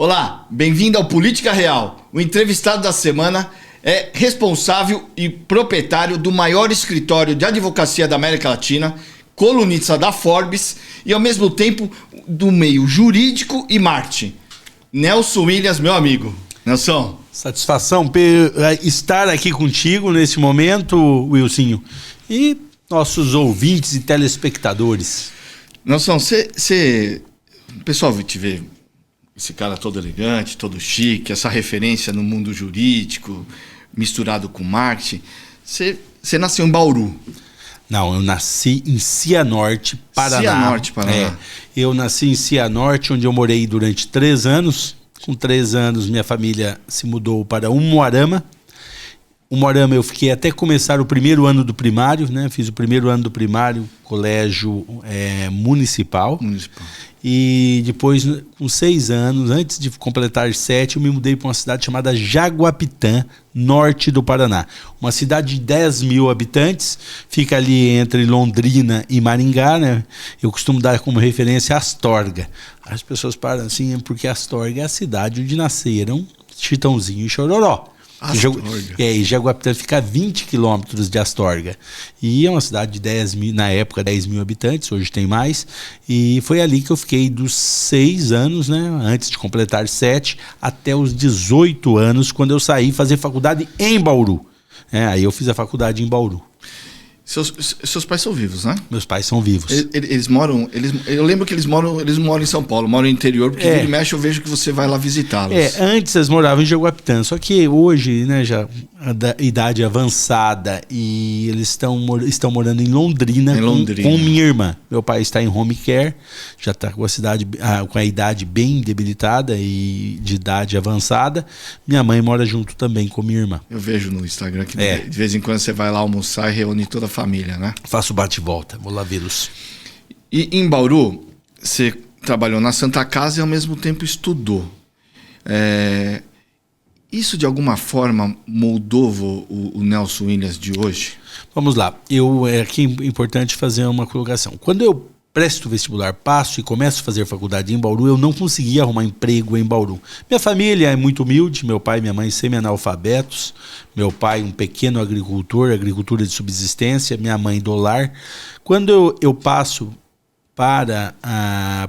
Olá, bem-vindo ao Política Real. O entrevistado da semana é responsável e proprietário do maior escritório de advocacia da América Latina, colunista da Forbes e, ao mesmo tempo, do meio jurídico e marketing. Nelson Williams, meu amigo. Nelson. Satisfação estar aqui contigo nesse momento, Wilsinho. E nossos ouvintes e telespectadores. Nelson, o pessoal te vê, esse cara todo elegante, todo chique, essa referência no mundo jurídico, misturado com marketing. Você nasceu em Bauru. Não, eu nasci em Cianorte, Paraná. Cianorte, Paraná. Eu nasci em Cianorte, onde eu morei durante 3 anos. Com 3 anos, minha família se mudou para Umuarama. Umuarama eu fiquei até começar o primeiro ano do primário, né? Fiz o primeiro ano do primário, colégio municipal. E depois, com 6 anos, antes de completar 7, eu me mudei para uma cidade chamada Jaguapitã, norte do Paraná. Uma cidade de 10 mil habitantes, fica ali entre Londrina e Maringá, né? Eu costumo dar como referência Astorga. As pessoas param assim, porque Astorga é a cidade onde nasceram Chitãozinho e Chororó. E Jaguapitã fica a 20 quilômetros de Astorga. E é uma cidade de 10 mil, na época 10 mil habitantes, hoje tem mais. E foi ali que eu fiquei dos 6 anos, né, antes de completar 7, até os 18 anos, quando eu saí fazer faculdade em Bauru. Aí eu fiz a faculdade em Bauru. Seus pais são vivos, né? Meus pais são vivos. Eles moram... eu lembro que eles moram em São Paulo, moram no interior, porque vira e mexe eu vejo que você vai lá visitá-los. Antes eles moravam em Jaguapitã, só que hoje, né, já a idade avançada, e eles estão morando em Londrina, com minha irmã. Meu pai está em home care, já está com a idade bem debilitada e de idade avançada. Minha mãe mora junto também com minha irmã. Eu vejo no Instagram que de vez em quando você vai lá almoçar e reúne toda a família, né? Faço bate e volta, vou lá vê-los. E em Bauru, você trabalhou na Santa Casa e ao mesmo tempo estudou. Isso de alguma forma moldou o Nelson Williams de hoje? Vamos lá, aqui é importante fazer uma colocação. Quando eu presto vestibular, passo e começo a fazer faculdade em Bauru, eu não conseguia arrumar emprego em Bauru. Minha família é muito humilde, meu pai e minha mãe semi-analfabetos, meu pai um pequeno agricultor, agricultura de subsistência, minha mãe do lar. Quando eu passo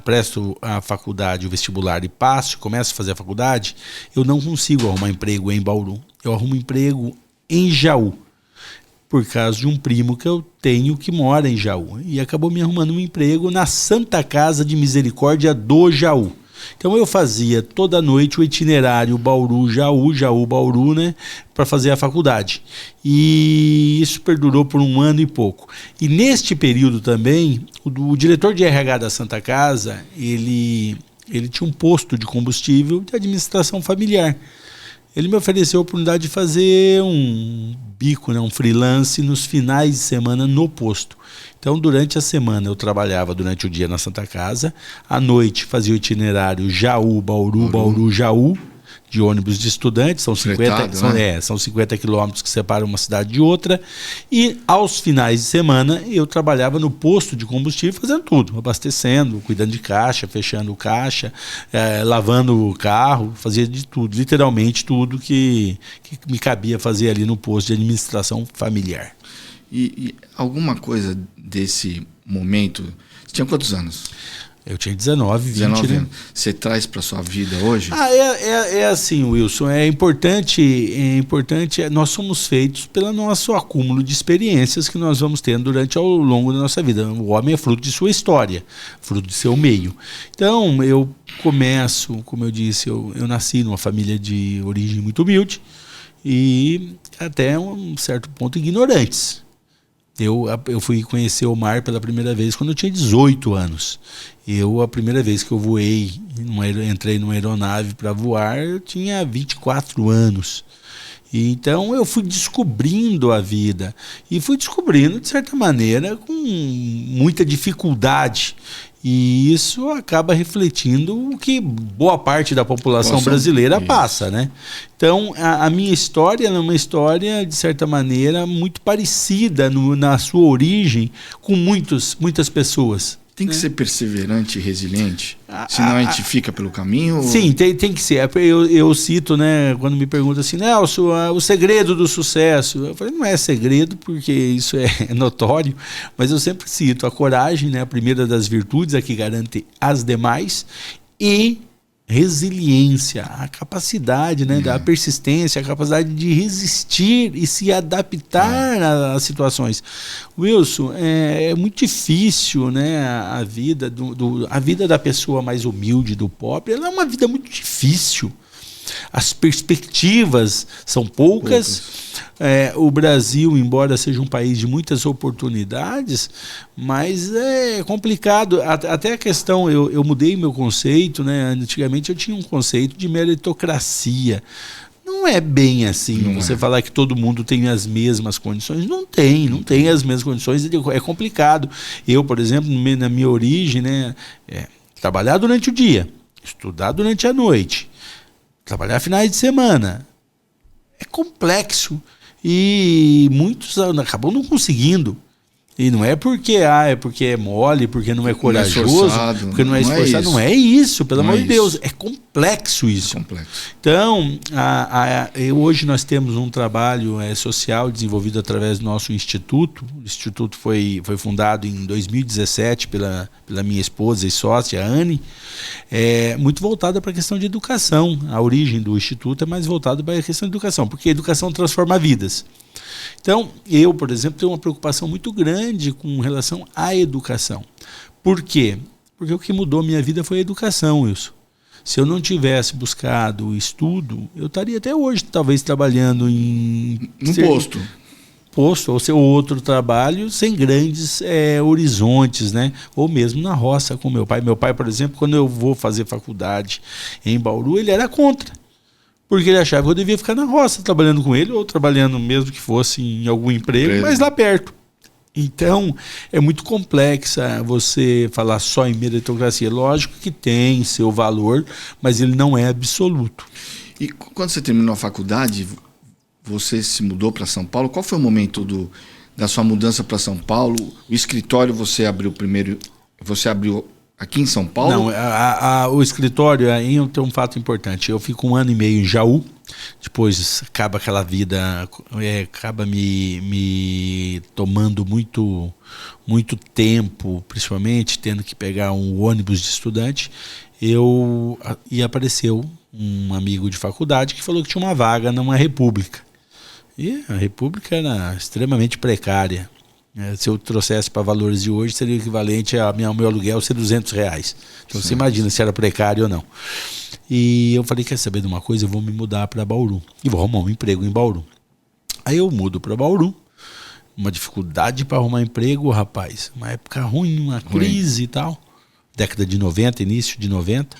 presto a faculdade, o vestibular e começo a fazer a faculdade, eu não consigo arrumar emprego em Bauru. Eu arrumo emprego em Jaú, por causa de um primo que eu tenho que mora em Jaú. E acabou me arrumando um emprego na Santa Casa de Misericórdia do Jaú. Então eu fazia toda noite o itinerário Bauru-Jaú, Jaú-Bauru, né, para fazer a faculdade. E isso perdurou por 1 ano e pouco. E neste período também, o diretor de RH da Santa Casa, ele tinha um posto de combustível de administração familiar. Ele me ofereceu a oportunidade de fazer um bico, né, um freelance nos finais de semana no posto. Então, durante a semana eu trabalhava durante o dia na Santa Casa, à noite fazia o itinerário Jaú, Bauru, Bauru, Jaú, de ônibus de estudantes, são 50 quilômetros que separam uma cidade de outra, e aos finais de semana eu trabalhava no posto de combustível fazendo tudo, abastecendo, cuidando de caixa, fechando o caixa, lavando o carro, fazia de tudo, literalmente tudo que me cabia fazer ali no posto de administração familiar. E alguma coisa desse momento, você tinha quantos anos? Eu tinha 19, 20, 19 anos. Né? Você traz para sua vida hoje? É assim, Wilson, é importante, nós somos feitos pelo nosso acúmulo de experiências que nós vamos tendo ao longo da nossa vida. O homem é fruto de sua história, fruto de seu meio. Então, eu começo, como eu disse, eu nasci numa família de origem muito humilde e até um certo ponto ignorantes. Eu fui conhecer o mar pela primeira vez quando eu tinha 18 anos. A primeira vez que eu voei, entrei numa aeronave para voar, eu tinha 24 anos. E então eu fui descobrindo a vida. E fui descobrindo, de certa maneira, com muita dificuldade. E isso acaba refletindo o que boa parte da população brasileira passa, né? Então, a minha história é uma história, de certa maneira, muito parecida na sua origem com muitas pessoas. Tem que ser perseverante e resiliente, senão a gente fica pelo caminho? Sim, tem que ser. Eu cito, né, quando me perguntam assim, Nelson, o segredo do sucesso. Eu falei, não é segredo, porque isso é notório, mas eu sempre cito a coragem, né, a primeira das virtudes, a que garante as demais, e resiliência, a capacidade, né, da persistência, a capacidade de resistir e se adaptar às situações. Wilson, é muito difícil, né, a vida a vida da pessoa mais humilde, do pobre, ela é uma vida muito difícil. As perspectivas são poucas. O Brasil, embora seja um país de muitas oportunidades, mas é complicado. Até a questão, eu mudei meu conceito, né? Antigamente eu tinha um conceito de meritocracia. Não é bem assim, você falar que todo mundo tem as mesmas condições. Não tem as mesmas condições, é complicado. Eu, por exemplo, na minha origem, né, trabalhar durante o dia, estudar durante a noite, trabalhar finais de semana, é complexo e muitos acabam não conseguindo. E não é porque é mole, porque não é corajoso, porque não é esforçado. Não é isso, pelo amor de Deus. É complexo isso. Então, hoje nós temos um trabalho social desenvolvido através do nosso instituto. O instituto foi fundado em 2017 pela minha esposa e sócia, a Anne, muito voltada para a questão de educação. A origem do instituto é mais voltada para a questão de educação, porque a educação transforma vidas. Então, eu, por exemplo, tenho uma preocupação muito grande com relação à educação. Por quê? Porque o que mudou minha vida foi a educação, Wilson. Se eu não tivesse buscado o estudo, eu estaria até hoje, talvez, trabalhando em... posto, ou seu outro trabalho, sem grandes horizontes, né? Ou mesmo na roça com meu pai. Meu pai, por exemplo, quando eu vou fazer faculdade em Bauru, ele era contra. Porque ele achava que eu devia ficar na roça trabalhando com ele, ou trabalhando mesmo que fosse em algum emprego, mas lá perto. Então, é muito complexa você falar só em meritocracia. Lógico que tem seu valor, mas ele não é absoluto. E quando você terminou a faculdade, você se mudou para São Paulo. Qual foi o momento da sua mudança para São Paulo? O escritório você abriu primeiro, você abriu aqui em São Paulo? Não, o escritório aí tem um fato importante. Eu fico 1 ano e meio em Jaú, depois acaba aquela vida, acaba me tomando muito tempo, principalmente tendo que pegar um ônibus de estudante. E apareceu um amigo de faculdade que falou que tinha uma vaga numa república. E a república era extremamente precária. Se eu trouxesse para valores de hoje, seria o equivalente ao meu aluguel ser R$200. Então você imagina se era precário ou não. E eu falei, quer saber de uma coisa? Eu vou me mudar para Bauru. E vou arrumar um emprego em Bauru. Aí eu mudo para Bauru. Uma dificuldade para arrumar emprego, rapaz. Uma época ruim, uma crise e tal. Década de 90, início de 90.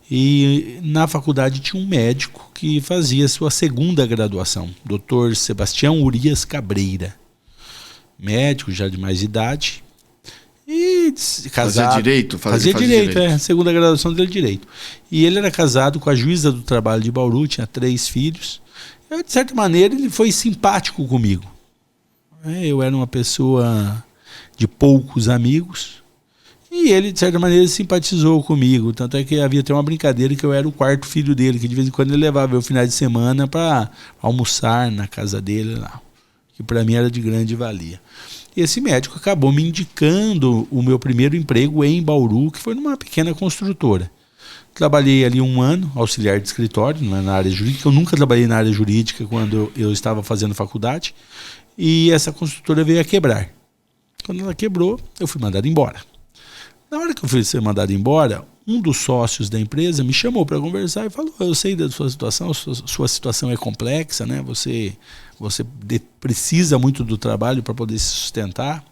E na faculdade tinha um médico que fazia sua segunda graduação. Dr. Sebastião Urias Cabreira. Médico, já de mais idade, e casado. Fazia direito, segunda graduação dele, direito. E ele era casado com a juíza do trabalho de Bauru, tinha 3 filhos. De certa maneira, ele foi simpático comigo. Eu era uma pessoa de poucos amigos, e ele, de certa maneira, simpatizou comigo. Tanto é que havia até uma brincadeira que eu era o 4º filho dele, que de vez em quando ele levava eu finais de semana para almoçar na casa dele lá, que para mim era de grande valia. E esse médico acabou me indicando o meu primeiro emprego em Bauru, que foi numa pequena construtora. Trabalhei ali 1 ano, auxiliar de escritório, não é na área jurídica. Eu nunca trabalhei na área jurídica quando eu estava fazendo faculdade. E essa construtora veio a quebrar. Quando ela quebrou, eu fui mandado embora. Na hora que eu fui ser mandado embora, um dos sócios da empresa me chamou para conversar e falou, eu sei da sua situação, sua situação é complexa, né? Você precisa muito do trabalho para poder se sustentar.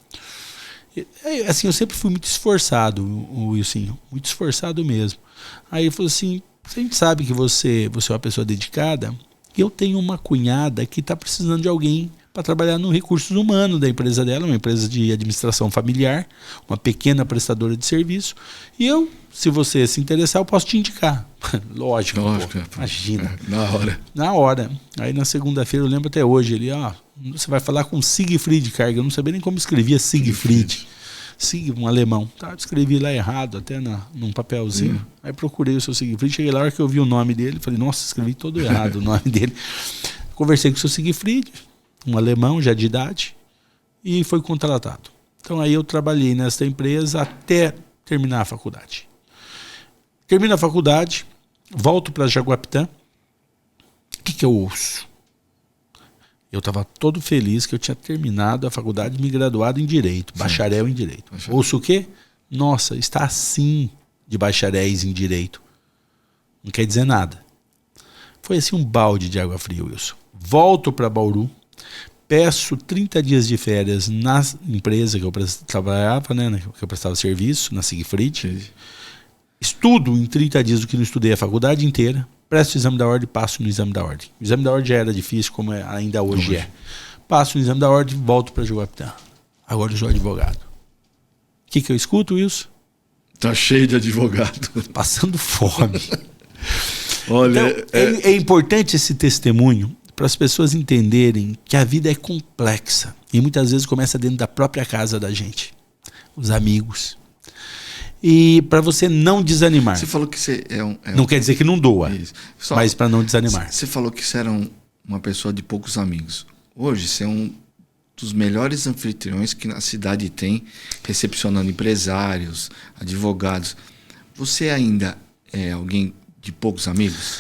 Assim, eu sempre fui muito esforçado, Wilson, muito esforçado mesmo. Aí ele falou assim, a gente sabe que você é uma pessoa dedicada, eu tenho uma cunhada que está precisando de alguém para trabalhar no recursos humanos da empresa dela, uma empresa de administração familiar, uma pequena prestadora de serviço, e se você se interessar, eu posso te indicar. Lógico, imagina. Na hora. Aí na segunda-feira, eu lembro até hoje, ele, você vai falar com Siegfried Carga, eu não sabia nem como escrevia Siegfried. Um alemão. Tá, escrevi lá errado, até num papelzinho. Aí procurei o seu Siegfried, cheguei lá, na hora que eu vi o nome dele, falei, nossa, escrevi todo errado o nome dele. Conversei com o seu Siegfried, um alemão já de idade, e foi contratado. Então aí eu trabalhei nessa empresa até terminar a faculdade. Termino a faculdade, volto para Jaguapitã. O que eu ouço? Eu estava todo feliz que eu tinha terminado a faculdade e me graduado em Direito, bacharel em Direito. Ouço o quê? Nossa, está assim de bacharéis em Direito. Não quer dizer nada. Foi assim um balde de água fria, Wilson. Volto para Bauru, peço 30 dias de férias na empresa que eu trabalhava, né, que eu prestava serviço, na Siegfried. Estudo em 30 dias o que não estudei a faculdade inteira. Presto o exame da ordem e passo no exame da ordem. O exame da ordem já era difícil, como ainda hoje é. Passo no exame da ordem e volto para Jaguapitã. Agora eu sou advogado. O que eu escuto, Wilson? Tá cheio de advogado. Passando fome. Olha, então, é importante esse testemunho para as pessoas entenderem que a vida é complexa. E muitas vezes começa dentro da própria casa da gente. Os amigos. E para você não desanimar. Você falou que você não quer dizer que não doa, mas para não desanimar. Você falou que você era uma pessoa de poucos amigos. Hoje você é um dos melhores anfitriões que a cidade tem, recepcionando empresários, advogados. Você ainda é alguém de poucos amigos?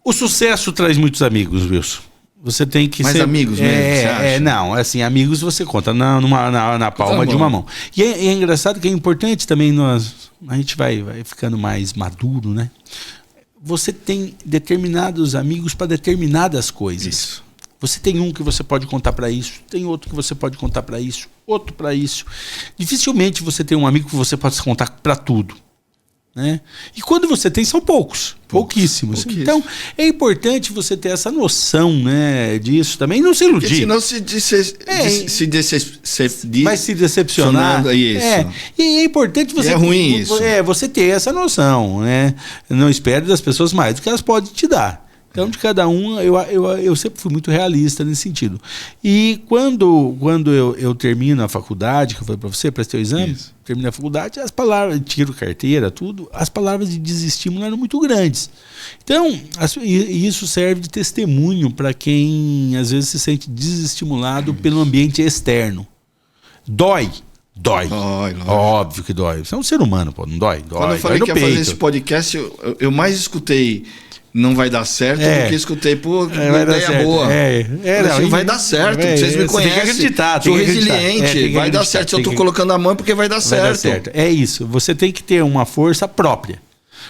O sucesso traz muitos amigos, Wilson. Você tem que ser... Mais amigos mesmo, você acha? Não, assim, amigos você conta na palma de uma mão. E é engraçado que é importante também, a gente vai ficando mais maduro, né? Você tem determinados amigos para determinadas coisas. Isso. Você tem um que você pode contar para isso, tem outro que você pode contar para isso, outro para isso. Dificilmente você tem um amigo que você pode contar para tudo. Né? E quando você tem, são pouquíssimos. Então, é importante você ter essa noção, né, disso também, e não se iludir. Porque senão vai se decepcionar. Isso. E é importante você... É ruim isso. Você ter essa noção. Né? Não espere das pessoas mais do que elas podem te dar. Então, de cada um, eu sempre fui muito realista nesse sentido. E quando eu termino a faculdade, que eu falei para você, prestei o exame, termino a faculdade, as palavras, tiro carteira, tudo, as palavras de desestímulo eram muito grandes. Então, isso serve de testemunho para quem, às vezes, se sente desestimulado pelo ambiente externo. Dói. Óbvio que dói. Você é um ser humano, pô, não dói? Quando eu falei que ia fazer esse podcast, eu mais escutei... Não vai dar certo, porque escutei, pô, ideia boa. Vai dar certo, vocês me conhecem. Tem que acreditar, sou resiliente, vai dar certo. Se eu tô colocando a mão, porque vai dar certo. É isso, você tem que ter uma força própria.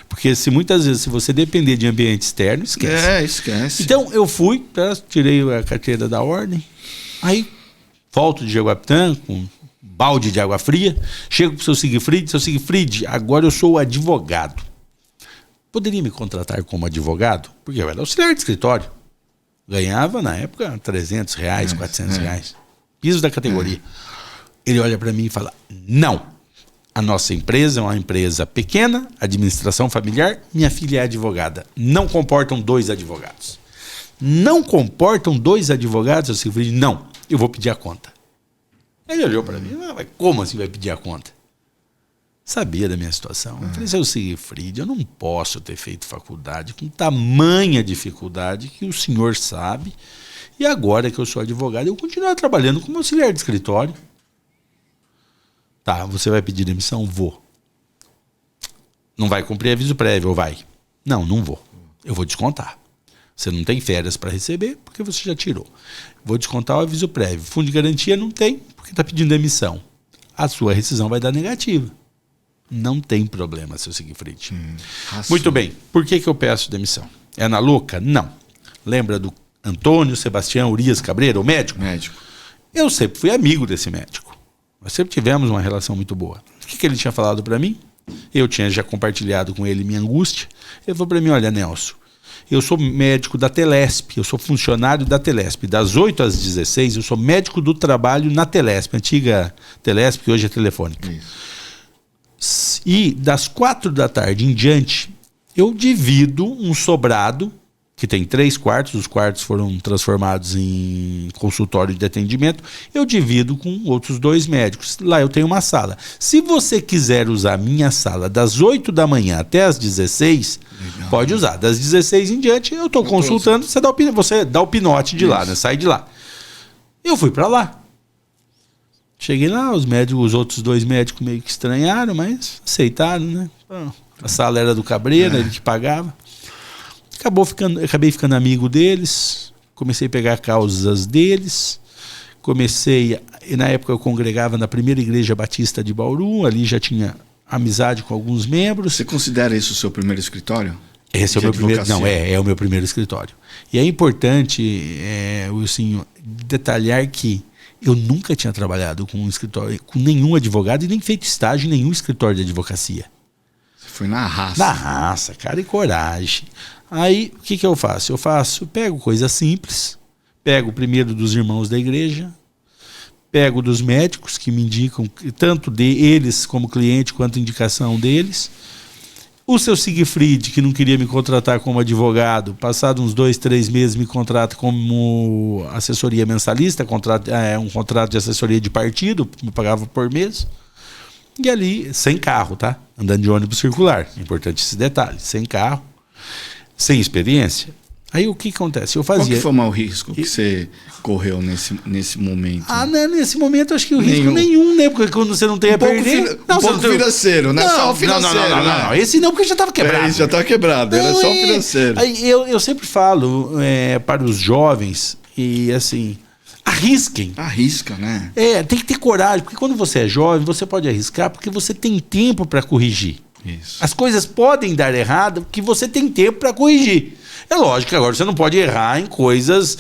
Porque muitas vezes, se você depender de ambiente externo, esquece. Esquece. Então, eu fui, tirei a carteira da ordem, aí volto de Jaguapitã com um balde de água fria, chego pro seu Siegfried, agora eu sou advogado. Poderia me contratar como advogado? Porque eu era auxiliar de escritório. Ganhava, na época, R$300, R$400. Piso da categoria. Ele olha para mim e fala, não. A nossa empresa é uma empresa pequena, administração familiar, minha filha é advogada. Não comportam 2 advogados. Não comportam 2 advogados? Eu disse, não, eu vou pedir a conta. Ele olhou para mim, mas como assim vai pedir a conta? Sabia da minha situação. Eu falei, seu Siegfried, eu não posso ter feito faculdade com tamanha dificuldade que o senhor sabe. E agora que eu sou advogado, eu continuo trabalhando como auxiliar de escritório. Tá, você vai pedir demissão? Vou. Não vai cumprir aviso prévio, ou vai? Não vou. Eu vou descontar. Você não tem férias para receber, porque você já tirou. Vou descontar o aviso prévio. Fundo de garantia não tem, porque está pedindo demissão. A sua rescisão vai dar negativa. Não tem problema, seu Siegfried. Muito bem. Por que eu peço demissão? É na louca? Não. Lembra do Antônio Sebastião Urias Cabreira, o médico? Eu sempre fui amigo desse médico. Nós sempre tivemos uma relação muito boa. O que ele tinha falado para mim? Eu tinha já compartilhado com ele minha angústia. Ele falou para mim, olha, Nelson, eu sou médico da Telesp, eu sou funcionário da Telesp. Das 8 às 16, eu sou médico do trabalho na Telesp, antiga Telesp, que hoje é Telefônica. E das 4 da tarde em diante, eu divido um sobrado que tem 3 quartos, os quartos foram transformados em consultório de atendimento, eu divido com outros 2 médicos. Lá eu tenho uma sala. Se você quiser usar a minha sala das 8 da manhã até as 16, legal, pode usar. Das 16 em diante, eu estou consultando, você dá o pinote de lá, né? Sai de lá. Eu fui para lá. Cheguei lá, os outros 2 médicos meio que estranharam, mas aceitaram, né? A sala era do Cabreira, ele que pagava. Acabei ficando amigo deles, comecei a pegar causas deles, e na época eu congregava na primeira igreja batista de Bauru, ali já tinha amizade com alguns membros. Você considera isso o seu primeiro escritório? Esse é o meu primeiro, não, é o meu primeiro escritório. E é importante, Wilson, detalhar que eu nunca tinha trabalhado com um escritório, com nenhum advogado e nem feito estágio em nenhum escritório de advocacia. Você foi na raça. Na raça, cara, e coragem. Aí, o que eu faço? Eu pego coisa simples, pego primeiro dos irmãos da igreja, pego dos médicos que me indicam, tanto eles como cliente, quanto indicação deles. O seu Siegfried, que não queria me contratar como advogado, passado uns 2, 3 meses me contrata como assessoria mensalista, um contrato de assessoria de partido, me pagava por mês. E ali, sem carro, tá? Andando de ônibus circular, importante esse detalhe, sem carro. Sem experiência. Aí o que acontece? Eu fazia... Qual que foi o maior risco que você correu nesse momento? Nesse momento acho que o risco nenhum, né? Porque quando você não tem a perder... pouco financeiro, né? Só o financeiro. Não. Esse não, porque já estava quebrado. Esse já estava quebrado, era só o financeiro. Aí eu sempre falo para os jovens, e assim, arrisquem. Arrisca, né? Tem que ter coragem, porque quando você é jovem, você pode arriscar, porque você tem tempo para corrigir. Isso. As coisas podem dar errado porque você tem tempo para corrigir. É lógico que agora você não pode errar em coisas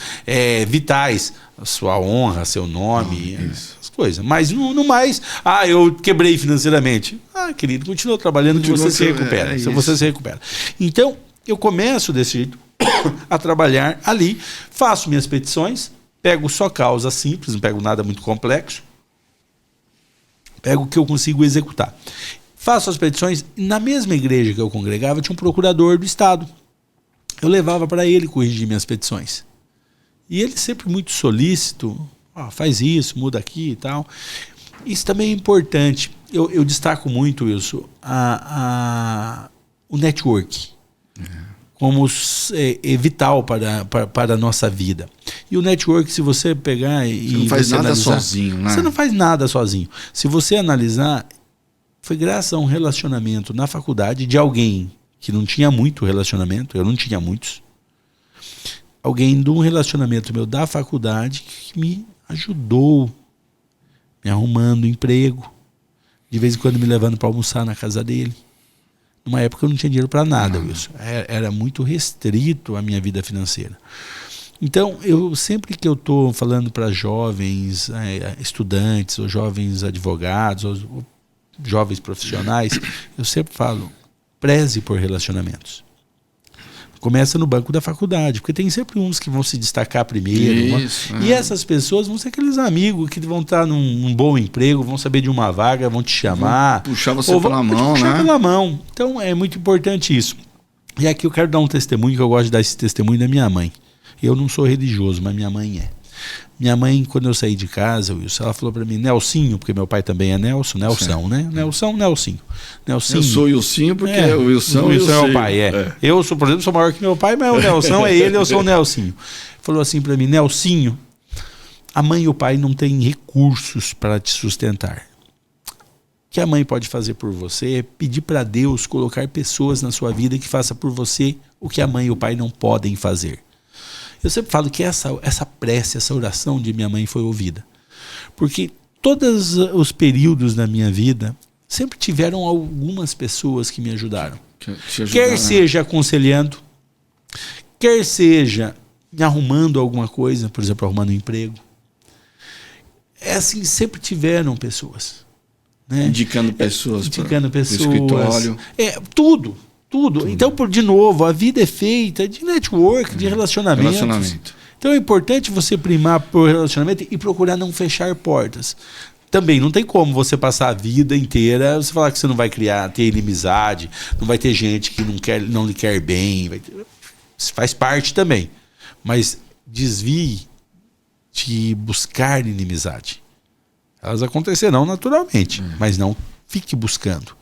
vitais. A sua honra, seu nome, as coisas. Mas no mais, eu quebrei financeiramente. Querido, continua trabalhando que você se recupera. Você se recupera. Então, eu começo desse jeito a trabalhar ali, faço minhas petições, pego só causa simples, não pego nada muito complexo. Pego o que eu consigo executar. Faço as petições. Na mesma igreja que eu congregava, tinha um procurador do Estado. Eu levava para ele corrigir minhas petições. E ele sempre muito solícito. Faz isso, muda aqui e tal. Isso também é importante. Eu destaco muito isso. O network. Como é vital para a nossa vida. E o network, se você pegar e... Você não faz nada analisar, sozinho, né? Você não faz nada sozinho. Se você analisar... Foi graças a um relacionamento na faculdade de alguém que não tinha muito relacionamento, eu não tinha muitos. Alguém de um relacionamento meu da faculdade que me ajudou, me arrumando emprego, de vez em quando me levando para almoçar na casa dele. Numa época eu não tinha dinheiro para nada, Wilson. Era muito restrito a minha vida financeira. Então, sempre que eu estou falando para jovens estudantes, ou jovens advogados, ou jovens profissionais, eu sempre falo, preze por relacionamentos. Começa no banco da faculdade, porque tem sempre uns que vão se destacar primeiro. E essas pessoas vão ser aqueles amigos que vão estar num bom emprego, vão saber de uma vaga, vão te chamar. Vão puxar você pela mão, né? Pela mão. Então é muito importante isso. E aqui eu quero dar um testemunho, que eu gosto de dar esse testemunho da minha mãe. Eu não sou religioso, mas minha mãe é. Minha mãe, quando eu saí de casa, Wilson, ela falou para mim, Nelsinho, porque meu pai também é Nelson, né? Nelsinho. Eu sou Wilsinho porque o Wilson é o pai, Eu, por exemplo, sou maior que meu pai, mas o Nelson é ele, eu sou o Nelsinho. Falou assim para mim, Nelsinho, a mãe e o pai não têm recursos para te sustentar. O que a mãe pode fazer por você é pedir para Deus colocar pessoas na sua vida que façam por você o que a mãe e o pai não podem fazer. Eu sempre falo que essa prece, essa oração de minha mãe foi ouvida. Porque todos os períodos da minha vida sempre tiveram algumas pessoas que me ajudaram. Quer seja aconselhando, quer seja me arrumando alguma coisa, por exemplo, arrumando um emprego. Assim, sempre tiveram pessoas. Né? Indicando pessoas. Pro escritório. Tudo. Então, de novo, a vida é feita de network, de relacionamentos. Então é importante você primar por relacionamento e procurar não fechar portas. Também não tem como você passar a vida inteira, você falar que você não vai ter inimizade, não vai ter gente que não lhe quer bem. faz parte também. Mas desvie de buscar inimizade. Elas acontecerão naturalmente, mas não fique buscando.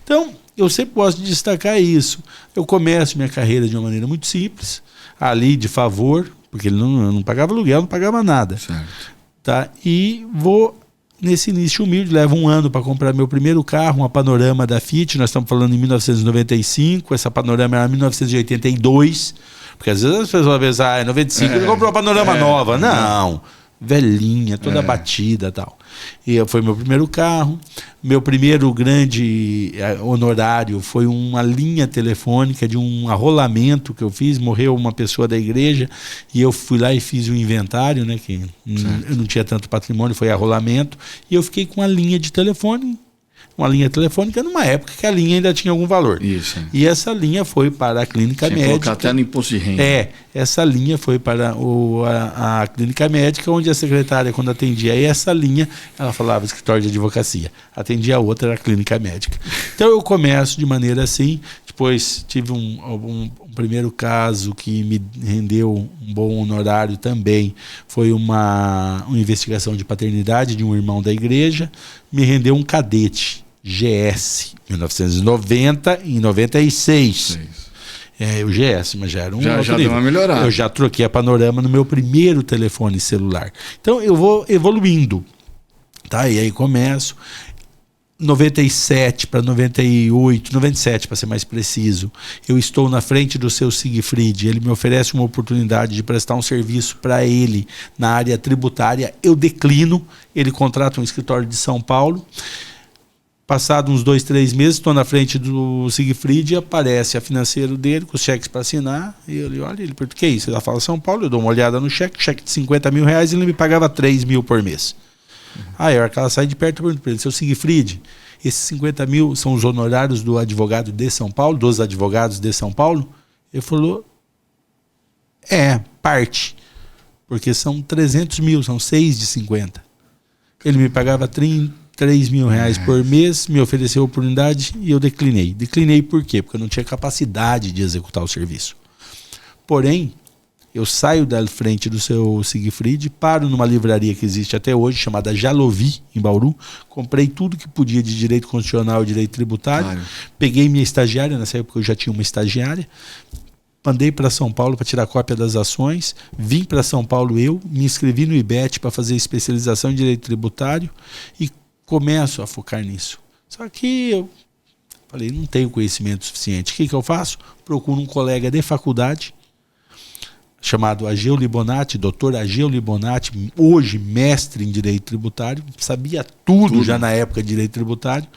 Então, eu sempre gosto de destacar isso. Eu começo minha carreira de uma maneira muito simples, ali de favor, porque ele não pagava aluguel, não pagava nada. Certo. Tá? E vou nesse início humilde, levo 1 ano para comprar meu primeiro carro, uma Panorama da Fiat, nós estamos falando em 1995, essa Panorama era 1982, porque às vezes as pessoas pensam, em 95 ele comprou uma Panorama nova. Não, velhinha, toda batida e tal. E foi meu primeiro carro. Meu primeiro grande honorário foi uma linha telefônica de um arrolamento que eu fiz. Morreu uma pessoa da igreja e eu fui lá e fiz um inventário, né, que eu não tinha tanto patrimônio, foi arrolamento. E eu fiquei com a linha de telefone, uma linha telefônica numa época que a linha ainda tinha algum valor. Isso. E essa linha foi para a clínica médica. Colocar até no imposto de renda. Essa linha foi para a clínica médica, onde a secretária, quando atendia essa linha, ela falava escritório de advocacia. Atendia a outra, era a clínica médica. Então eu começo de maneira assim. Depois tive um primeiro caso que me rendeu um bom honorário também. Foi uma investigação de paternidade de um irmão da igreja. Me rendeu um cadete GS, 1990 e 96. O GS, mas já era um já deu uma melhorada. Eu já troquei a Panorama no meu primeiro telefone celular. Então eu vou evoluindo, tá? E aí começo 97 para 98, 97 para ser mais preciso. Eu estou na frente do seu Siegfried, ele me oferece uma oportunidade de prestar um serviço para ele na área tributária. Eu declino, ele contrata um escritório de São Paulo. Passado uns 2, 3 meses, estou na frente do Siegfried e aparece a financeiro dele com os cheques para assinar. E ele olha, ele pergunta, o que é isso? Ele fala São Paulo, eu dou uma olhada no cheque de 50 mil reais e ele me pagava 3 mil por mês. Aí a hora que ela sai de perto, eu pergunto para ele, seu Siegfried, esses 50 mil são os honorários do advogado de São Paulo, dos advogados de São Paulo? Ele falou, parte, porque são 300 mil, são 6 de 50. Ele me pagava 3 mil reais por mês, me ofereceu a oportunidade e eu declinei. Declinei por quê? Porque eu não tinha capacidade de executar o serviço. Porém, eu saio da frente do seu Siegfried, paro numa livraria que existe até hoje, chamada Jalovi, em Bauru, comprei tudo que podia de direito constitucional e direito tributário, peguei minha estagiária, nessa época eu já tinha uma estagiária, mandei para São Paulo para tirar cópia das ações, vim para São Paulo me inscrevi no IBET para fazer especialização em direito tributário e começo a focar nisso. Só que eu falei, não tenho conhecimento suficiente. O que eu faço? Procuro um colega de faculdade, chamado Ageu Libonati, doutor Ageu Libonati, hoje mestre em direito tributário, sabia tudo já na época de direito tributário.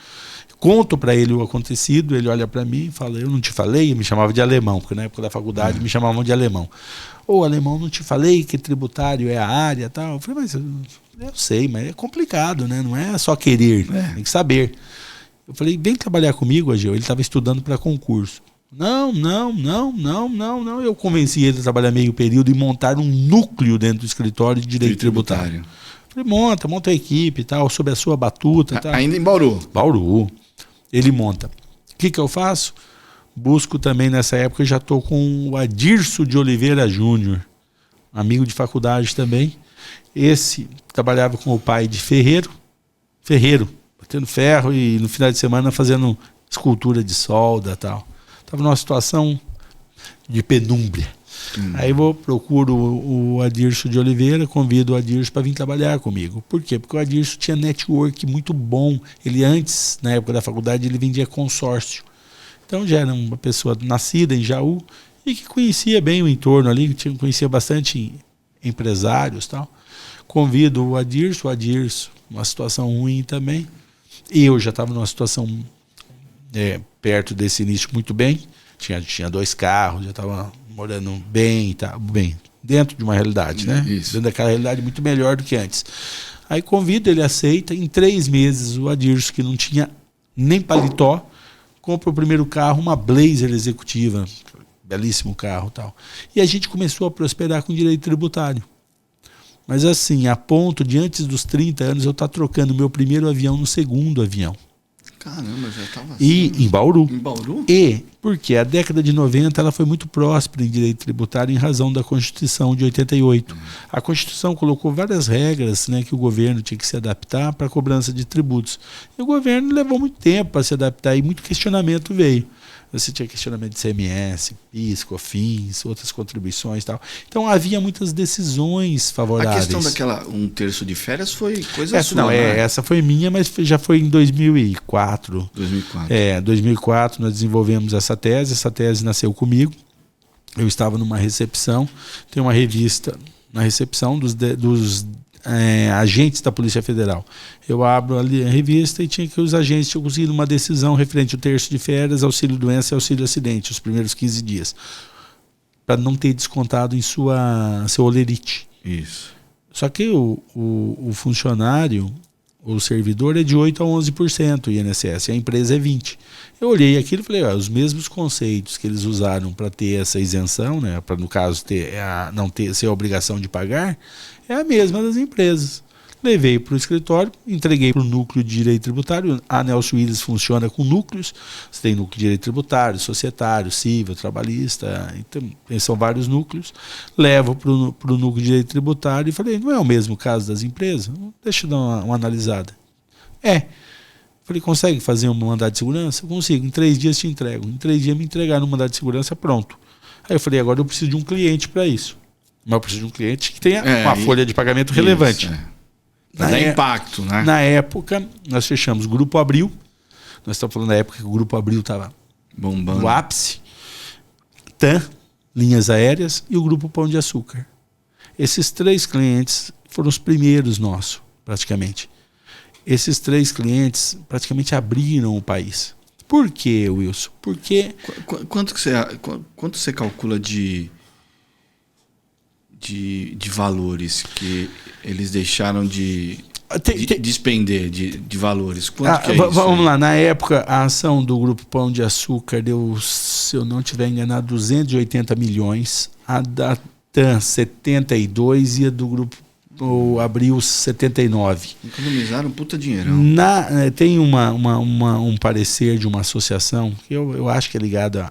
Conto para ele o acontecido, ele olha para mim e fala, eu não te falei, me chamava de alemão, porque na época da faculdade me chamavam de alemão. Alemão, não te falei que tributário é a área e tal. Eu falei, mas eu sei, mas é complicado, né? Não é só querer, tem que saber. Eu falei, vem trabalhar comigo, Ageu. Ele estava estudando para concurso. Não. Eu convenci ele a trabalhar meio período e montar um núcleo dentro do escritório de direito tributário. Falei, monta a equipe e tal, sob a sua batuta. Tal. Ainda em Bauru? Bauru. Ele monta. O que eu faço? Busco também nessa época, eu já estou com o Adirso de Oliveira Júnior, amigo de faculdade também. Esse trabalhava com o pai de ferreiro, batendo ferro e no final de semana fazendo escultura de solda e tal. Estava numa situação de penúmbria. Aí procuro o Adirso de Oliveira, convido o Adirso para vir trabalhar comigo. Por quê? Porque o Adirso tinha network muito bom. Ele antes, na época da faculdade, ele vendia consórcio. Então já era uma pessoa nascida em Jaú e que conhecia bem o entorno ali, conhecia bastante empresários e tal. Convido o Adirso, uma situação ruim também. E eu já estava numa situação perto desse início muito bem. Tinha 2 carros, já estava morando bem, dentro de uma realidade, né? Isso. Dentro daquela realidade muito melhor do que antes. Aí convido, ele aceita. Em 3 meses, o Adirso, que não tinha nem paletó, compra o primeiro carro, uma Blazer executiva, belíssimo carro e tal. E a gente começou a prosperar com direito tributário. Mas assim, a ponto de antes dos 30 anos eu estar trocando meu primeiro avião no segundo avião. Caramba, já estava assim. E em Bauru. Em Bauru? E porque a década de 90 ela foi muito próspera em direito tributário em razão da Constituição de 88. A Constituição colocou várias regras, né, que o governo tinha que se adaptar para a cobrança de tributos. E o governo levou muito tempo para se adaptar e muito questionamento veio. Você tinha questionamento de CMS, PIS, COFINS, outras contribuições e tal. Então havia muitas decisões favoráveis. A questão daquela 1/3 de férias foi coisa essa, sua, não, né? essa foi minha, mas já foi em 2004. 2004. 2004 nós desenvolvemos essa tese nasceu comigo. Eu estava numa recepção, tem uma revista na recepção dos agentes da Polícia Federal. Eu abro ali a revista e tinha que os agentes tinham conseguido uma decisão referente ao terço de férias, auxílio doença e auxílio acidente, os primeiros 15 dias, para não ter descontado em seu olerite. Isso. Só que o funcionário, o servidor é de 8% a 11% o INSS, e a empresa é 20%. Eu olhei aquilo e falei, os mesmos conceitos que eles usaram para ter essa isenção, né, para no caso não ser a obrigação de pagar, é a mesma das empresas. Levei para o escritório, entreguei para o núcleo de direito tributário. A Nelson Williams funciona com núcleos. Você tem núcleo de direito tributário, societário, civil, trabalhista. Então, são vários núcleos. Levo para o núcleo de direito tributário e falei, não é o mesmo caso das empresas? Deixa eu dar uma analisada. Falei, consegue fazer um mandado de segurança? Eu consigo, em 3 dias te entrego. Em 3 dias me entregaram um mandado de segurança, pronto. Aí eu falei, agora eu preciso de um cliente para isso. Mas eu preciso de um cliente que tenha uma folha de pagamento relevante. Dá impacto, né? Na época, nós fechamos o Grupo Abril. Nós estamos falando da época que o Grupo Abril estava bombando. No ápice. TAM, linhas aéreas, e o Grupo Pão de Açúcar. Esses 3 clientes foram os primeiros nossos, praticamente. Esses 3 clientes praticamente abriram o país. Por quê, Wilson? Porque... Quanto você calcula de valores que eles deixaram de despender de valores? Quanto que é isso? Vamos lá, na época a ação do Grupo Pão de Açúcar deu, se eu não estiver enganado, 280 milhões, a da TAM 72 e a do Grupo Abril 79. Economizaram um puta dinheirão. Tem um parecer de uma associação, que eu acho que é ligada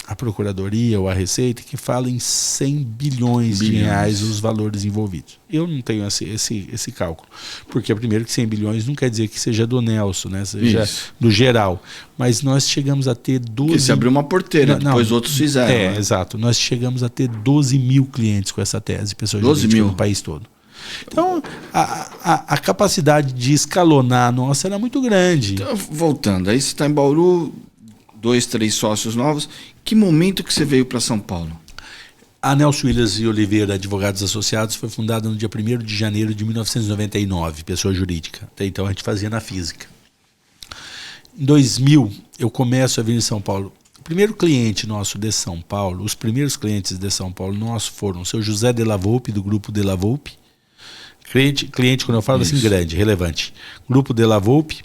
a Procuradoria ou a Receita, que fala em 100 bilhões de reais os valores envolvidos. Eu não tenho esse cálculo. Porque, primeiro, que 100 bilhões não quer dizer que seja do Nelson, né? Seja do geral. Mas nós chegamos a ter 12... Porque se abriu uma porteira, depois outros fizeram. Né? Exato. Nós chegamos a ter 12 mil clientes com essa tese, pessoas 12 mil no país todo. Então, a capacidade de escalonar a nossa era muito grande. Então, voltando, aí você está em Bauru, 2, 3 sócios novos. Que momento que você veio para São Paulo? A Nelson Williams e Oliveira Advogados Associados foi fundada no dia 1º de janeiro de 1999, pessoa jurídica. Até então a gente fazia na física. Em 2000, eu começo a vir em São Paulo. O primeiro cliente nosso de São Paulo, os primeiros clientes de São Paulo nossos foram o seu José de la Volpe, do Grupo de la Volpe. Cliente, quando eu falo assim, grande, relevante. Grupo de la Volpe.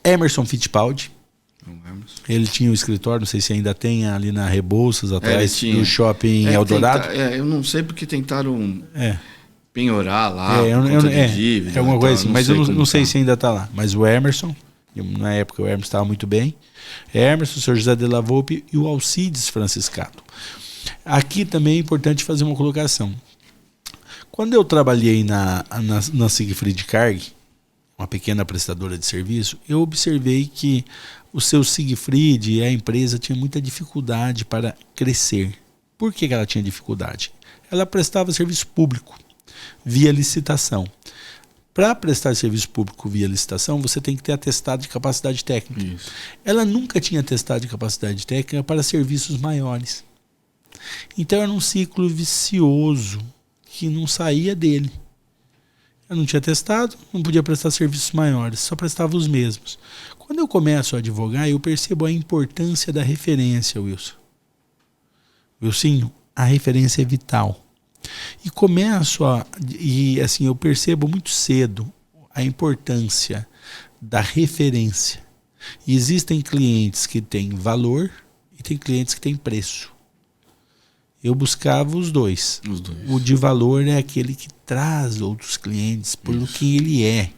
Emerson Fittipaldi. Ele tinha um escritório, não sei se ainda tem, ali na Rebouças, atrás do shopping Eldorado. Eu não sei porque tentaram penhorar lá, dívida. Alguma coisa assim, mas eu não sei se ainda está lá. Mas o Emerson, na época o Emerson estava muito bem. Emerson, o senhor José de la Volpe e o Alcides Franciscato. Aqui também é importante fazer uma colocação. Quando eu trabalhei na Siegfried Carg, uma pequena prestadora de serviço, eu observei que o seu Siegfried e a empresa tinham muita dificuldade para crescer. Por que ela tinha dificuldade? Ela prestava serviço público via licitação. Para prestar serviço público via licitação, você tem que ter atestado de capacidade técnica. Isso. Ela nunca tinha atestado de capacidade técnica para serviços maiores. Então era um ciclo vicioso que não saía dele. Eu não tinha testado, não podia prestar serviços maiores, só prestava os mesmos. Quando eu começo a advogar, eu percebo a importância da referência, Wilson. Wilsinho, a referência é vital. E assim, eu percebo muito cedo a importância da referência. E existem clientes que têm valor e tem clientes que têm preço. Eu buscava os dois. O de valor é aquele que traz outros clientes pelo que ele é.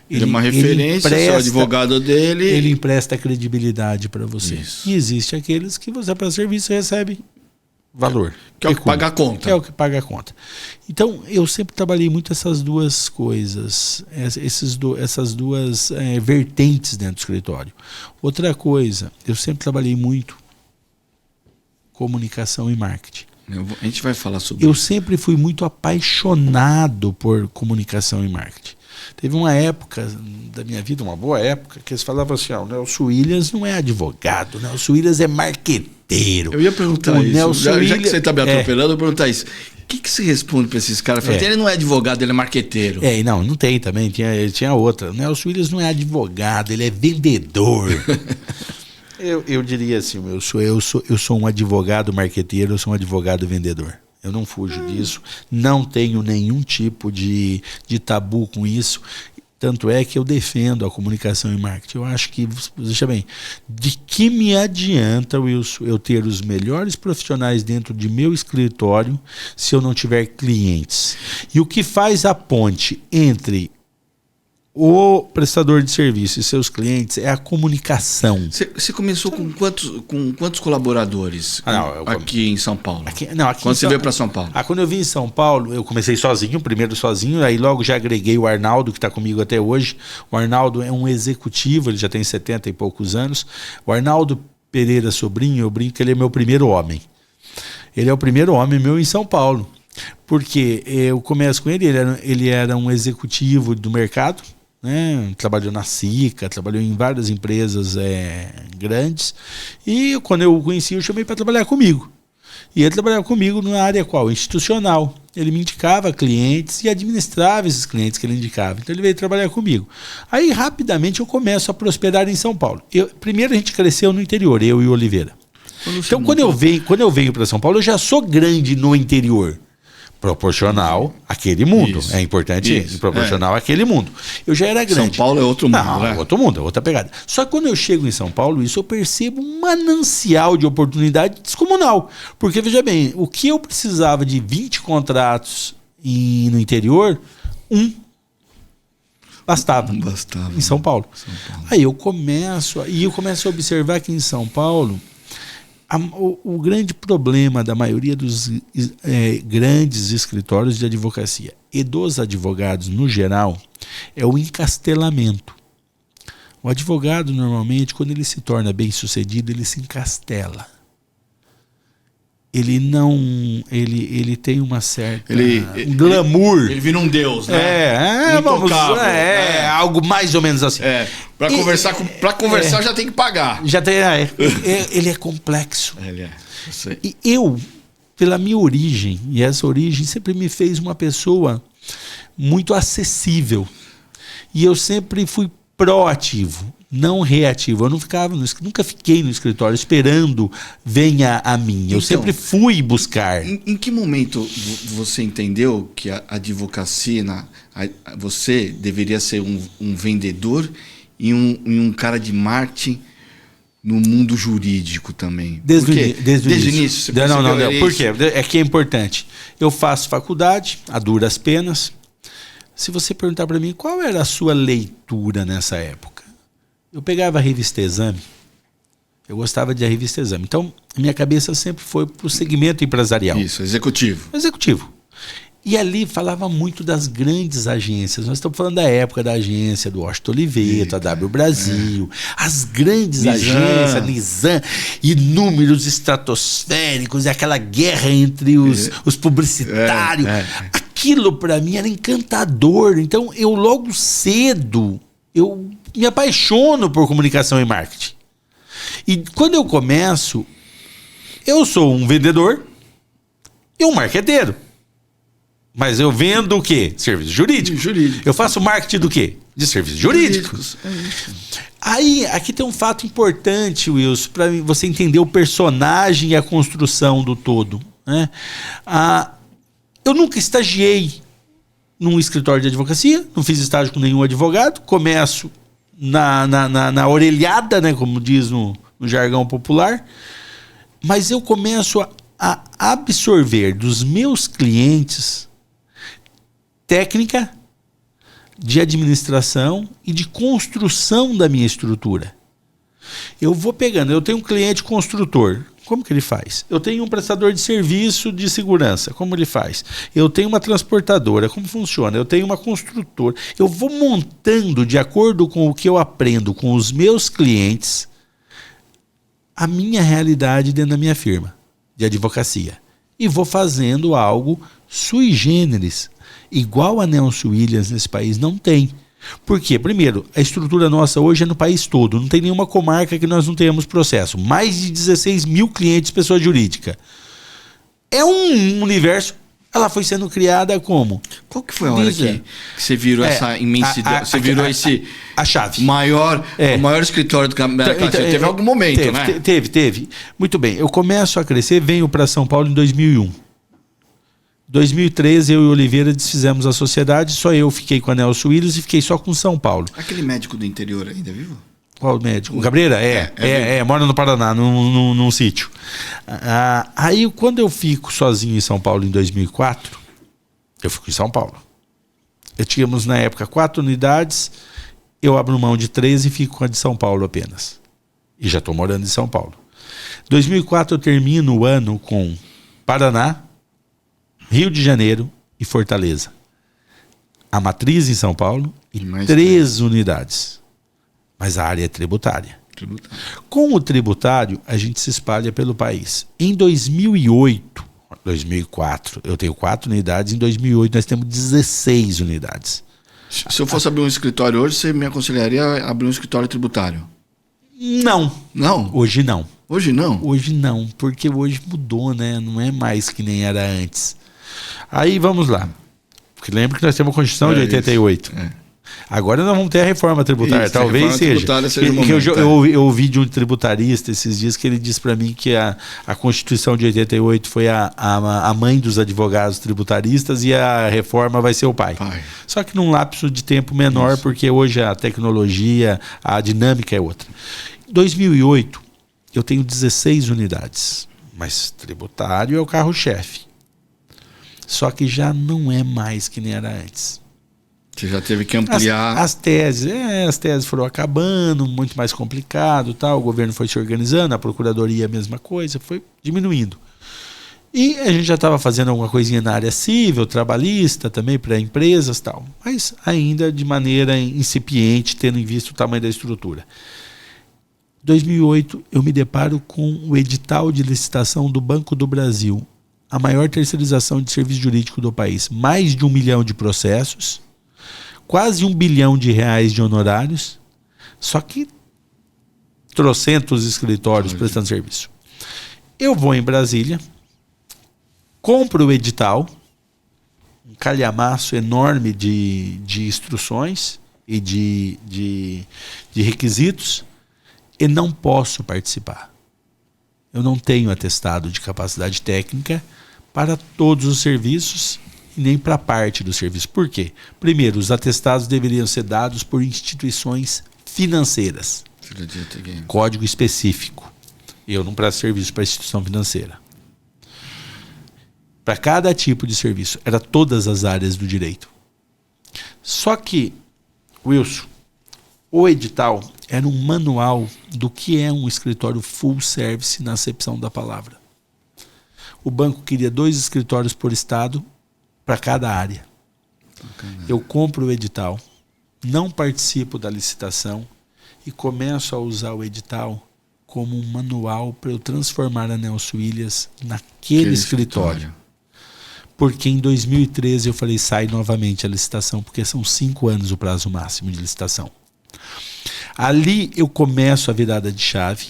Ele é uma referência, seu advogado dele. Ele empresta credibilidade para você. Isso. E existe aqueles que você, para serviço, recebe valor. Que é o que paga a conta. Que é o que paga a conta. Então, eu sempre trabalhei muito essas duas coisas, essas duas vertentes dentro do escritório. Outra coisa, eu sempre trabalhei muito comunicação e marketing. A gente vai falar sobre Eu isso. sempre fui muito apaixonado por comunicação e marketing. Teve uma época da minha vida, uma boa época, que eles falavam assim, o Nelson Williams não é advogado, o Nelson Williams é marqueteiro. Eu ia perguntar o isso. Nelson Já Williams, que você está me atropelando, eu vou perguntar isso. O que se responde para esses caras? Ele não é advogado, ele é marqueteiro. Não tem também, tinha outra. O Nelson Williams não é advogado, ele é vendedor. Eu diria assim, eu sou um advogado marqueteiro, eu sou um advogado vendedor. Eu não fujo disso, não tenho nenhum tipo de tabu com isso. Tanto é que eu defendo a comunicação e marketing. Eu acho que, veja bem, de que me adianta, Wilson, eu ter os melhores profissionais dentro de meu escritório se eu não tiver clientes? E o que faz a ponte entre o prestador de serviço e seus clientes é a comunicação. Você começou com quantos colaboradores aqui em São Paulo? Quando você veio para São Paulo? Quando eu vim em São Paulo, eu comecei sozinho, primeiro sozinho, aí logo já agreguei o Arnaldo, que está comigo até hoje. O Arnaldo é um executivo, ele já tem 70 e poucos anos. O Arnaldo Pereira Sobrinho, eu brinco que ele é meu primeiro homem. Ele é o primeiro homem meu em São Paulo. Porque eu começo com ele, ele era um executivo do mercado, trabalhou na Sica, trabalhou em várias empresas grandes, e quando eu o conheci, eu chamei para trabalhar comigo. E ele trabalhava comigo na área qual? Institucional. Ele me indicava clientes e administrava esses clientes que ele indicava. Então ele veio trabalhar comigo. Aí rapidamente eu começo a prosperar em São Paulo. Primeiro a gente cresceu no interior, eu e o Oliveira. Então quando eu venho para São Paulo, eu já sou grande no interior. Proporcional àquele mundo. Isso, é importante isso. Proporcional àquele mundo. Eu já era grande. São Paulo é outro mundo. É outro mundo, é outra pegada. Só que quando eu chego em São Paulo, isso eu percebo um manancial de oportunidade descomunal. Porque, veja bem, o que eu precisava de 20 contratos no interior, bastava. Em São Paulo. Aí eu começo a observar que em São Paulo, o grande problema da maioria dos grandes escritórios de advocacia e dos advogados no geral é o encastelamento. O advogado normalmente, quando ele se torna bem sucedido, ele se encastela. Ele tem uma certa um glamour. Ele vira um deus, né? Algo mais ou menos assim. Para conversar já tem que pagar. Ele é complexo. Ele é. Eu sei. E eu, pela minha origem, e essa origem sempre me fez uma pessoa muito acessível. E eu sempre fui proativo, não reativo. Eu nunca fiquei no escritório esperando venha a mim. Eu sempre fui buscar. Em que momento você entendeu que a advocacia, você deveria ser um vendedor e um cara de marketing no mundo jurídico também? Desde o início. Não. Por quê? É que é importante. Eu faço faculdade, a duras penas. Se você perguntar para mim qual era a sua leitura nessa época, eu pegava a revista Exame, eu gostava de a revista Exame. Então, minha cabeça sempre foi para o segmento empresarial. Isso, executivo. E ali falava muito das grandes agências. Nós estamos falando da época da agência do Washington Oliveto, a W Brasil, as grandes agências, Nizam, e números estratosféricos, e aquela guerra entre os publicitários. Aquilo para mim era encantador. Então eu logo cedo eu me apaixono por comunicação e marketing. E quando eu começo, eu sou um vendedor e um marqueteiro. Mas eu vendo o quê? Serviço jurídico. Eu faço marketing do quê? De serviços jurídicos. Aí, aqui tem um fato importante, Wilson, para você entender o personagem e a construção do todo. Eu nunca estagiei num escritório de advocacia, não fiz estágio com nenhum advogado, começo na orelhada, né, como diz no jargão popular, mas eu começo a absorver dos meus clientes técnica, de administração e de construção da minha estrutura. Eu vou pegando, eu tenho um cliente construtor, como que ele faz? Eu tenho um prestador de serviço de segurança, como ele faz? Eu tenho uma transportadora, como funciona? Eu tenho uma construtora. Eu vou montando, de acordo com o que eu aprendo com os meus clientes, a minha realidade dentro da minha firma de advocacia. E vou fazendo algo sui generis, igual a Nelson Williams nesse país não tem. Por quê? Primeiro, a estrutura nossa hoje é no país todo. Não tem nenhuma comarca que nós não tenhamos processo. Mais de 16 mil clientes, pessoa jurídica. É um universo. Ela foi sendo criada como? Qual que foi a hora que você virou essa imensidade? Você virou a chave. O maior escritório do América Latina. Teve algum momento, né? Teve. Muito bem. Eu começo a crescer, venho para São Paulo em 2001. 2013, eu e o Oliveira desfizemos a sociedade, só eu fiquei com a Nelson Williams e fiquei só com São Paulo. Aquele médico do interior ainda é vivo? Qual médico? O Gabreira? Mora no Paraná, num sítio. Aí, quando eu fico sozinho em São Paulo em 2004, eu fico em São Paulo. Tínhamos, na época, 4 unidades, eu abro mão de 3 e fico com a de São Paulo apenas. E já estou morando em São Paulo. 2004, eu termino o ano com Paraná, Rio de Janeiro e Fortaleza. A matriz em São Paulo e 3 unidades. Mas a área é tributária. Com o tributário, a gente se espalha pelo país. Em 2004, eu tenho 4 unidades. Em 2008, nós temos 16 unidades. Se eu fosse abrir um escritório hoje, você me aconselharia a abrir um escritório tributário? Não. Não? Hoje não. Hoje não? Hoje não, porque hoje mudou, né? Não é mais que nem era antes. Aí vamos lá. Porque lembra que nós temos a Constituição de 88. Agora nós vamos ter a reforma tributária. Talvez seja. Eu ouvi de um tributarista esses dias que ele disse para mim que a Constituição de 88 foi a mãe dos advogados tributaristas e a reforma vai ser o pai. Só que num lapso de tempo menor, porque hoje a tecnologia, a dinâmica é outra. Em 2008, eu tenho 16 unidades, mas tributário é o carro-chefe. Só que já não é mais que nem era antes. Você já teve que ampliar. As teses foram acabando, muito mais complicado, tal. O governo foi se organizando, a procuradoria a mesma coisa, foi diminuindo. E a gente já estava fazendo alguma coisinha na área civil, trabalhista também para empresas, tal. Mas ainda de maneira incipiente, tendo em vista o tamanho da estrutura. Em 2008, eu me deparo com o edital de licitação do Banco do Brasil, a maior terceirização de serviço jurídico do país. Mais de 1 milhão de processos, quase R$1 bilhão de honorários, só que trocentos escritórios prestando serviço. Eu vou em Brasília, compro o edital, um calhamaço enorme de instruções e de requisitos, e não posso participar. Eu não tenho atestado de capacidade técnica para todos os serviços e nem para parte do serviço. Por quê? Primeiro, os atestados deveriam ser dados por instituições financeiras. Código específico. Eu não presto serviço para instituição financeira. Para cada tipo de serviço. Era todas as áreas do direito. Só que, Wilson, o edital era um manual do que é um escritório full service na acepção da palavra. O banco queria 2 escritórios por estado para cada área. Eu compro o edital, não participo da licitação e começo a usar o edital como um manual para eu transformar a Nelson Williams naquele escritório. Porque em 2013 eu falei, sai novamente a licitação, porque são 5 anos o prazo máximo de licitação. Ali eu começo a virada de chave,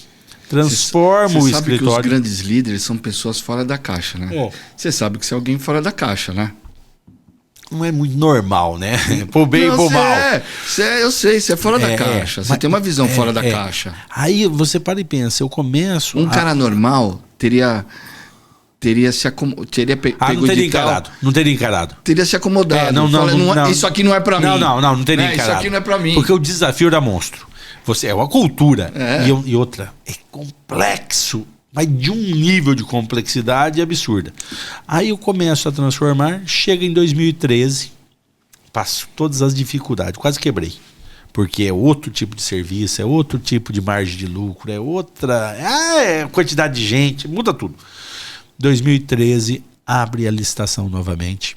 transformo o escritório. Você sabe que os grandes líderes são pessoas fora da caixa, né? Você sabe que você é alguém fora da caixa, né? Não é muito normal, né? Por bem e por mal. Eu sei, você é fora da caixa. Você tem uma visão fora da caixa. Aí você para e pensa, eu começo... Um cara normal teria se acomodado. Não teria encarado. Teria se acomodado. Não, isso aqui não é pra mim. Não teria encarado. Isso aqui não é pra mim. Porque o desafio era monstro. Você é uma cultura. E outra, é complexo. Mas de um nível de complexidade absurda. Aí eu começo a transformar, chega em 2013, passo todas as dificuldades, quase quebrei. Porque é outro tipo de serviço, é outro tipo de margem de lucro, é outra... é quantidade de gente, muda tudo. 2013, abre a licitação novamente.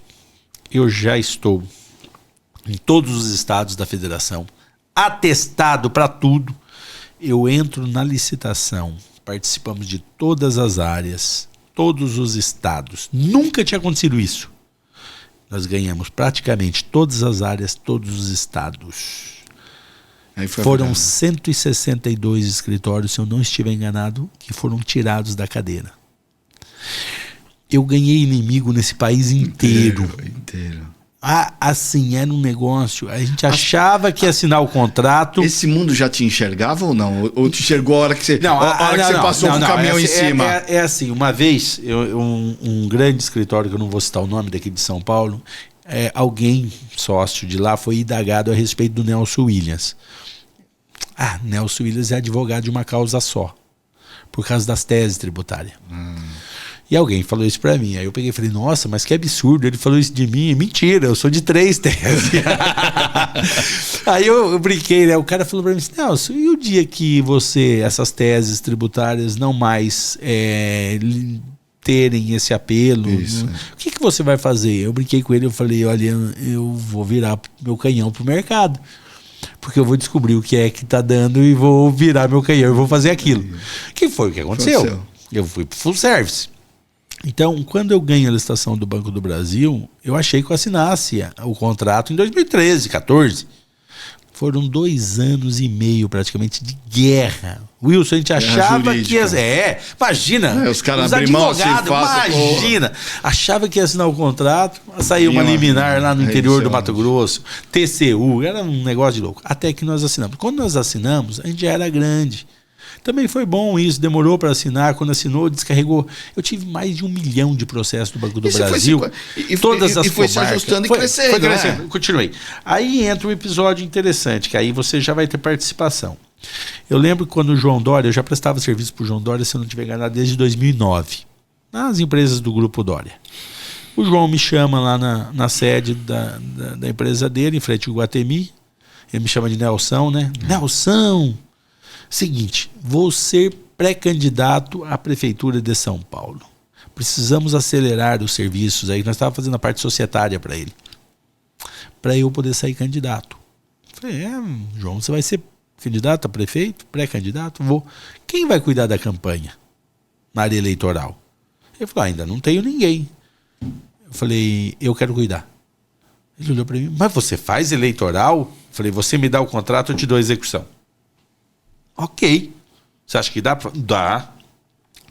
Eu já estou em todos os estados da federação, atestado para tudo. Eu entro na licitação, participamos de todas as áreas, todos os estados. Nunca tinha acontecido isso. Nós ganhamos praticamente todas as áreas, todos os estados. Foram 162 escritórios, se eu não estiver enganado, que foram tirados da cadeira. Eu ganhei inimigo nesse país inteiro. Assim, era um negócio. A gente achava que ia assinar o contrato. Esse mundo já te enxergava ou não? Ou te enxergou a hora que você, você passou com o caminhão em cima? É assim, uma vez, um grande escritório, que eu não vou citar o nome, daqui de São Paulo, alguém, sócio de lá, foi indagado a respeito do Nelson Williams. Nelson Williams é advogado de uma causa só, por causa das teses tributárias. E alguém falou isso pra mim. Aí eu peguei e falei, nossa, mas que absurdo. Ele falou isso de mim. Mentira, eu sou de 3 teses. Aí eu brinquei, né? O cara falou pra mim assim, Nelson, e o dia que essas teses tributárias não mais terem esse apelo, o que você vai fazer? Eu brinquei com ele, eu falei, olha, eu vou virar meu canhão pro mercado. Porque eu vou descobrir o que é que tá dando e vou virar meu canhão e vou fazer aquilo. Que foi o que aconteceu. Eu fui pro full service. Então, quando eu ganhei a licitação do Banco do Brasil, eu achei que eu assinasse o contrato em 2013, 14. Foram 2 anos e meio praticamente de guerra. Wilson, a gente achava que ia... imagina. Os caras abrem mão, imagina. Achava que ia assinar o contrato, saiu uma liminar lá no interior do Mato Grosso, TCU, era um negócio de louco. Até que nós assinamos. Quando nós assinamos, a gente já era grande. Também foi bom isso, demorou para assinar, quando assinou, descarregou. Eu tive mais de 1 milhão de processos do Banco do Brasil. Todas as foi se ajustando e crescendo. Foi crescendo, continuei. Aí entra um episódio interessante, que aí você já vai ter participação. Eu lembro que quando o João Dória, eu já prestava serviço para o João Dória, se eu não tiver enganado, desde 2009, nas empresas do Grupo Dória. O João me chama lá na sede da empresa dele, em frente ao Iguatemi. Ele me chama de Nelson, né? Nelson! Seguinte, vou ser pré-candidato à Prefeitura de São Paulo. Precisamos acelerar os serviços aí. Nós estávamos fazendo a parte societária para ele. Para eu poder sair candidato. Falei, João, você vai ser candidato a prefeito? Pré-candidato? Vou. Quem vai cuidar da campanha na área eleitoral? Ele falou, ainda não tenho ninguém. Eu falei, eu quero cuidar. Ele olhou para mim, mas você faz eleitoral? Eu falei, você me dá o contrato, eu te dou a execução. Ok. Você acha que dá? Dá.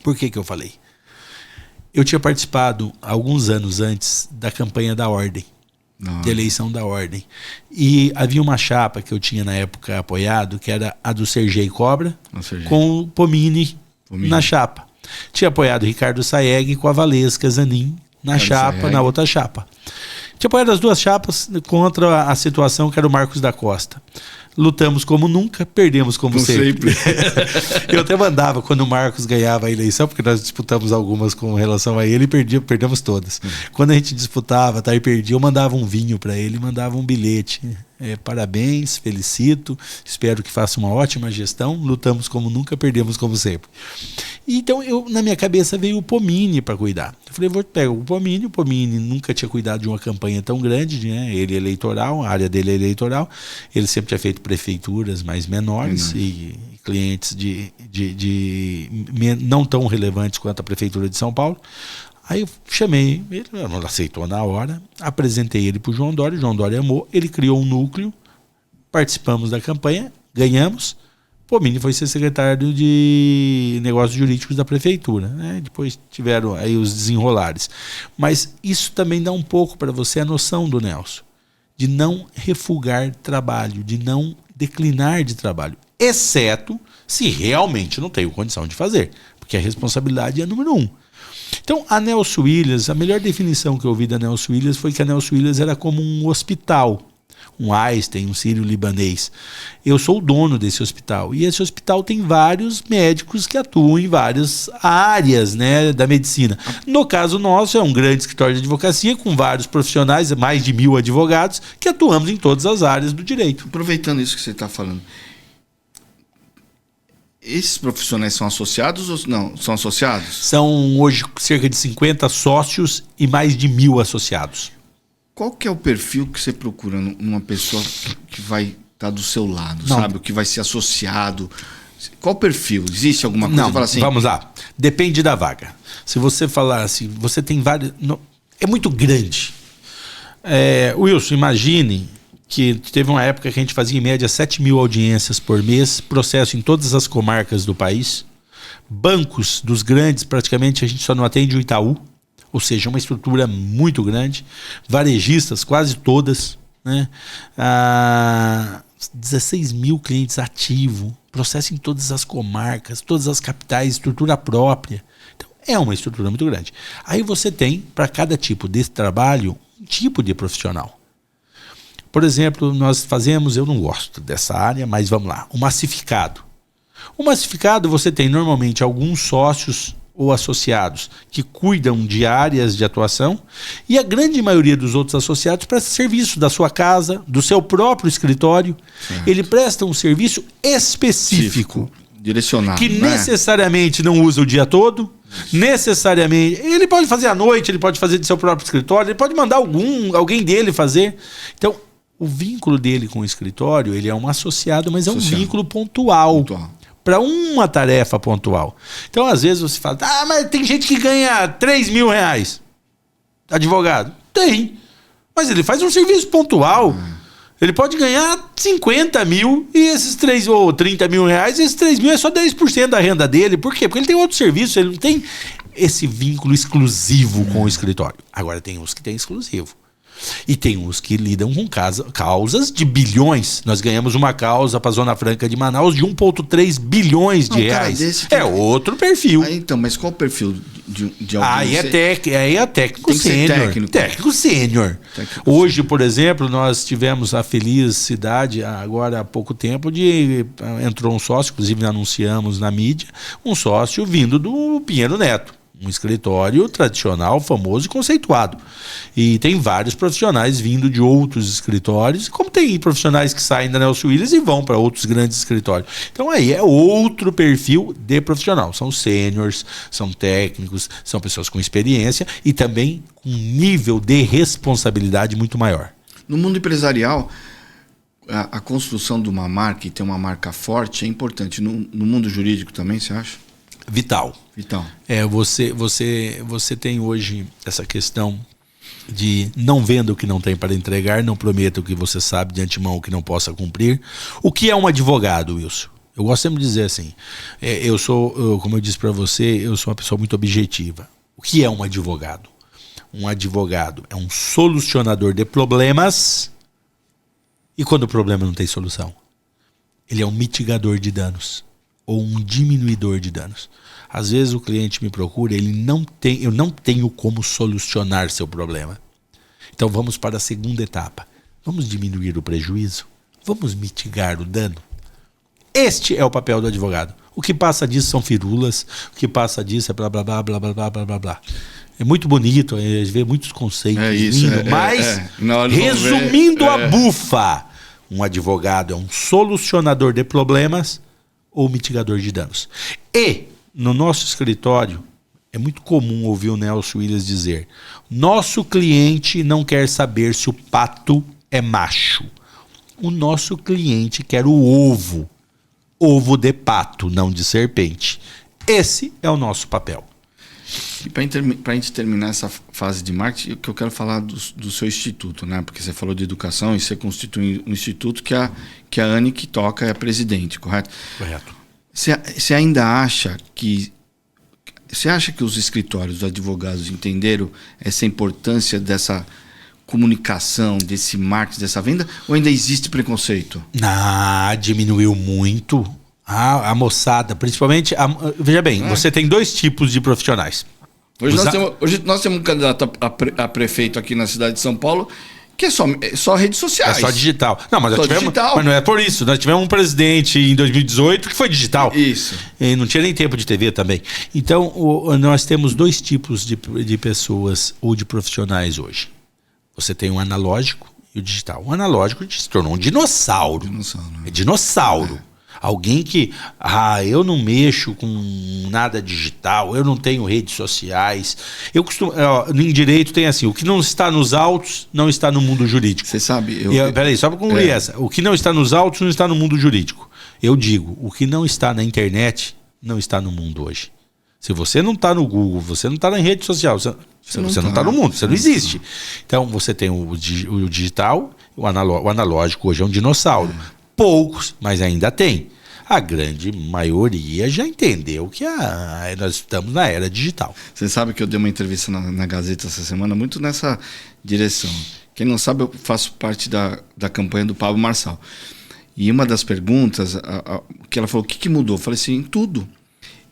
Por que eu falei? Eu tinha participado, alguns anos antes, da campanha da Ordem, de eleição da Ordem. E havia uma chapa que eu tinha na época apoiado, que era a do Sergei Cobra, com o Pomini na chapa. Tinha apoiado o Ricardo Saeg com a Valesca Zanin na outra chapa. Tinha apoiado as 2 chapas contra a situação que era o Marcos da Costa. Lutamos como nunca, perdemos como sempre. Eu até mandava, quando o Marcos ganhava a eleição, porque nós disputamos algumas com relação a ele, e perdemos todas. Quando a gente disputava, e perdia, eu mandava um vinho para ele, mandava um bilhete. Parabéns, felicito, espero que faça uma ótima gestão, lutamos como nunca, perdemos como sempre. Então, na minha cabeça veio o Pomini para cuidar. Eu falei, vou pegar o Pomini nunca tinha cuidado de uma campanha tão grande, né? Ele é eleitoral, a área dele é eleitoral, ele sempre tinha feito prefeituras mais menores e clientes não tão relevantes quanto a Prefeitura de São Paulo. Aí eu chamei, ele não aceitou na hora, apresentei ele para o João Dória amou, ele criou um núcleo, participamos da campanha, ganhamos, Pomini foi ser secretário de Negócios Jurídicos da Prefeitura, né? Depois tiveram aí os desenrolares. Mas isso também dá um pouco para você a noção do Nelson, de não refugar trabalho, de não declinar de trabalho, exceto se realmente não tenho condição de fazer, porque a responsabilidade é número 1. Então, a Nelson Williams, a melhor definição que eu ouvi da Nelson Williams foi que a Nelson Williams era como um hospital. um Einstein, um sírio-libanês. Eu sou o dono desse hospital. E esse hospital tem vários médicos que atuam em várias áreas, né, da medicina. No caso nosso, é um grande escritório de advocacia com vários profissionais, mais de 1.000 advogados, que atuamos em todas as áreas do direito. Aproveitando isso que você está falando, esses profissionais são associados ou não? São associados? São hoje cerca de 50 sócios e mais de 1.000 associados. Qual que é o perfil que você procura numa pessoa que vai estar do seu lado, Não. sabe? O que vai ser associado? Qual o perfil? Existe alguma coisa? Não, Fala assim, vamos lá. Depende da vaga. Se você falar assim, você tem vários... é muito grande. Wilson, imagine que teve uma época que a gente fazia em média 7.000 audiências por mês, processo em todas as comarcas do país. Bancos dos grandes, praticamente a gente só não atende o Itaú, ou seja, uma estrutura muito grande. Varejistas, quase todas, né? 16 mil clientes ativos, processo em todas as comarcas, todas as capitais, estrutura própria. Então, é uma estrutura muito grande. Aí você tem, para cada tipo desse trabalho, um tipo de profissional. Por exemplo, nós fazemos, eu não gosto dessa área, mas vamos lá, o massificado. O massificado você tem normalmente alguns sócios ou associados que cuidam de áreas de atuação e a grande maioria dos outros associados presta serviço da sua casa, do seu próprio escritório. Certo. Ele presta um serviço específico, direcionado, que né? Necessariamente não usa o dia todo. Necessariamente, ele pode fazer à noite, ele pode fazer de seu próprio escritório, ele pode mandar alguém dele fazer. Então, o vínculo dele com o escritório, ele é um associado, mas é um vínculo pontual. Para uma tarefa pontual. Então, às vezes você fala, mas tem gente que ganha 3 mil reais. Advogado? Tem. Mas ele faz um serviço pontual. Ele pode ganhar 50 mil e esses 3 ou 30 mil reais, esses 3 mil é só 10% da renda dele. Por quê? Porque ele tem outro serviço, ele não tem esse vínculo exclusivo com o escritório. Agora tem uns que tem exclusivo. E tem uns que lidam com causas de bilhões. Nós ganhamos uma causa para a Zona Franca de Manaus de 1,3 bilhões de reais. É outro perfil. Então, mas qual o perfil de alguém? Aí é técnico sênior. Técnico sênior. Hoje, por exemplo, nós tivemos a felicidade, agora há pouco tempo, entrou um sócio, inclusive anunciamos na mídia, um sócio vindo do Pinheiro Neto. Um escritório tradicional, famoso e conceituado. E tem vários profissionais vindo de outros escritórios, como tem profissionais que saem da Nelson Williams e vão para outros grandes escritórios. Então aí é outro perfil de profissional. São sêniors, são técnicos, são pessoas com experiência e também com nível de responsabilidade muito maior. No mundo empresarial, a construção de uma marca e ter uma marca forte é importante. No mundo jurídico também, você acha? Vital. Você tem hoje essa questão de não venda o que não tem para entregar, não prometa o que você sabe de antemão o que não possa cumprir. O que é um advogado, Wilson? Eu gosto sempre de dizer assim, como eu disse para você, eu sou uma pessoa muito objetiva. O que é um advogado? Um advogado é um solucionador de problemas e quando o problema não tem solução, ele é um mitigador de danos ou um diminuidor de danos. Às vezes o cliente me procura, eu não tenho como solucionar seu problema. Então vamos para a segunda etapa. Vamos diminuir o prejuízo? Vamos mitigar o dano? Este é o papel do advogado. O que passa disso são firulas, o que passa disso é blá blá blá blá blá blá blá blá blá. É muito bonito, a gente vê muitos conceitos mas resumindo a bufa, um advogado é um solucionador de problemas ou mitigador de danos. E no nosso escritório, é muito comum ouvir o Nelson Williams dizer: nosso cliente não quer saber se o pato é macho. O nosso cliente quer o ovo. Ovo de pato, não de serpente. Esse é o nosso papel. E para a gente terminar essa fase de marketing, que eu quero falar do seu instituto, né? Porque você falou de educação e você constitui um instituto que a Anne que toca é a presidente, correto? Correto. Você ainda acha que... Você acha que os escritórios dos advogados entenderam essa importância dessa comunicação, desse marketing, dessa venda? Ou ainda existe preconceito? Diminuiu muito. A moçada, principalmente... veja bem, você tem dois tipos de profissionais. Hoje nós temos um candidato a prefeito aqui na cidade de São Paulo que é só redes sociais. É só digital. Não, mas, digital. Mas não é por isso. Nós tivemos um presidente em 2018 que foi digital. Isso. E não tinha nem tempo de TV também. Então, nós temos dois tipos de pessoas ou de profissionais hoje. Você tem o analógico e o digital. O analógico se tornou um dinossauro. É dinossauro. Alguém que, eu não mexo com nada digital, eu não tenho redes sociais. Eu costumo, em direito tem assim, o que não está nos autos não está no mundo jurídico. Você sabe... Peraí, só para concluir essa. O que não está nos autos não está no mundo jurídico. Eu digo, o que não está na internet não está no mundo hoje. Se você não está no Google, você não está na rede social, você não está no mundo, você não existe. Então você tem o digital, o analógico hoje é um dinossauro. Poucos, mas ainda tem. A grande maioria já entendeu que nós estamos na era digital. Você sabe que eu dei uma entrevista na Gazeta essa semana, muito nessa direção. Quem não sabe, eu faço parte da campanha do Pablo Marçal. E uma das perguntas, que ela falou, o que mudou? Eu falei assim, tudo.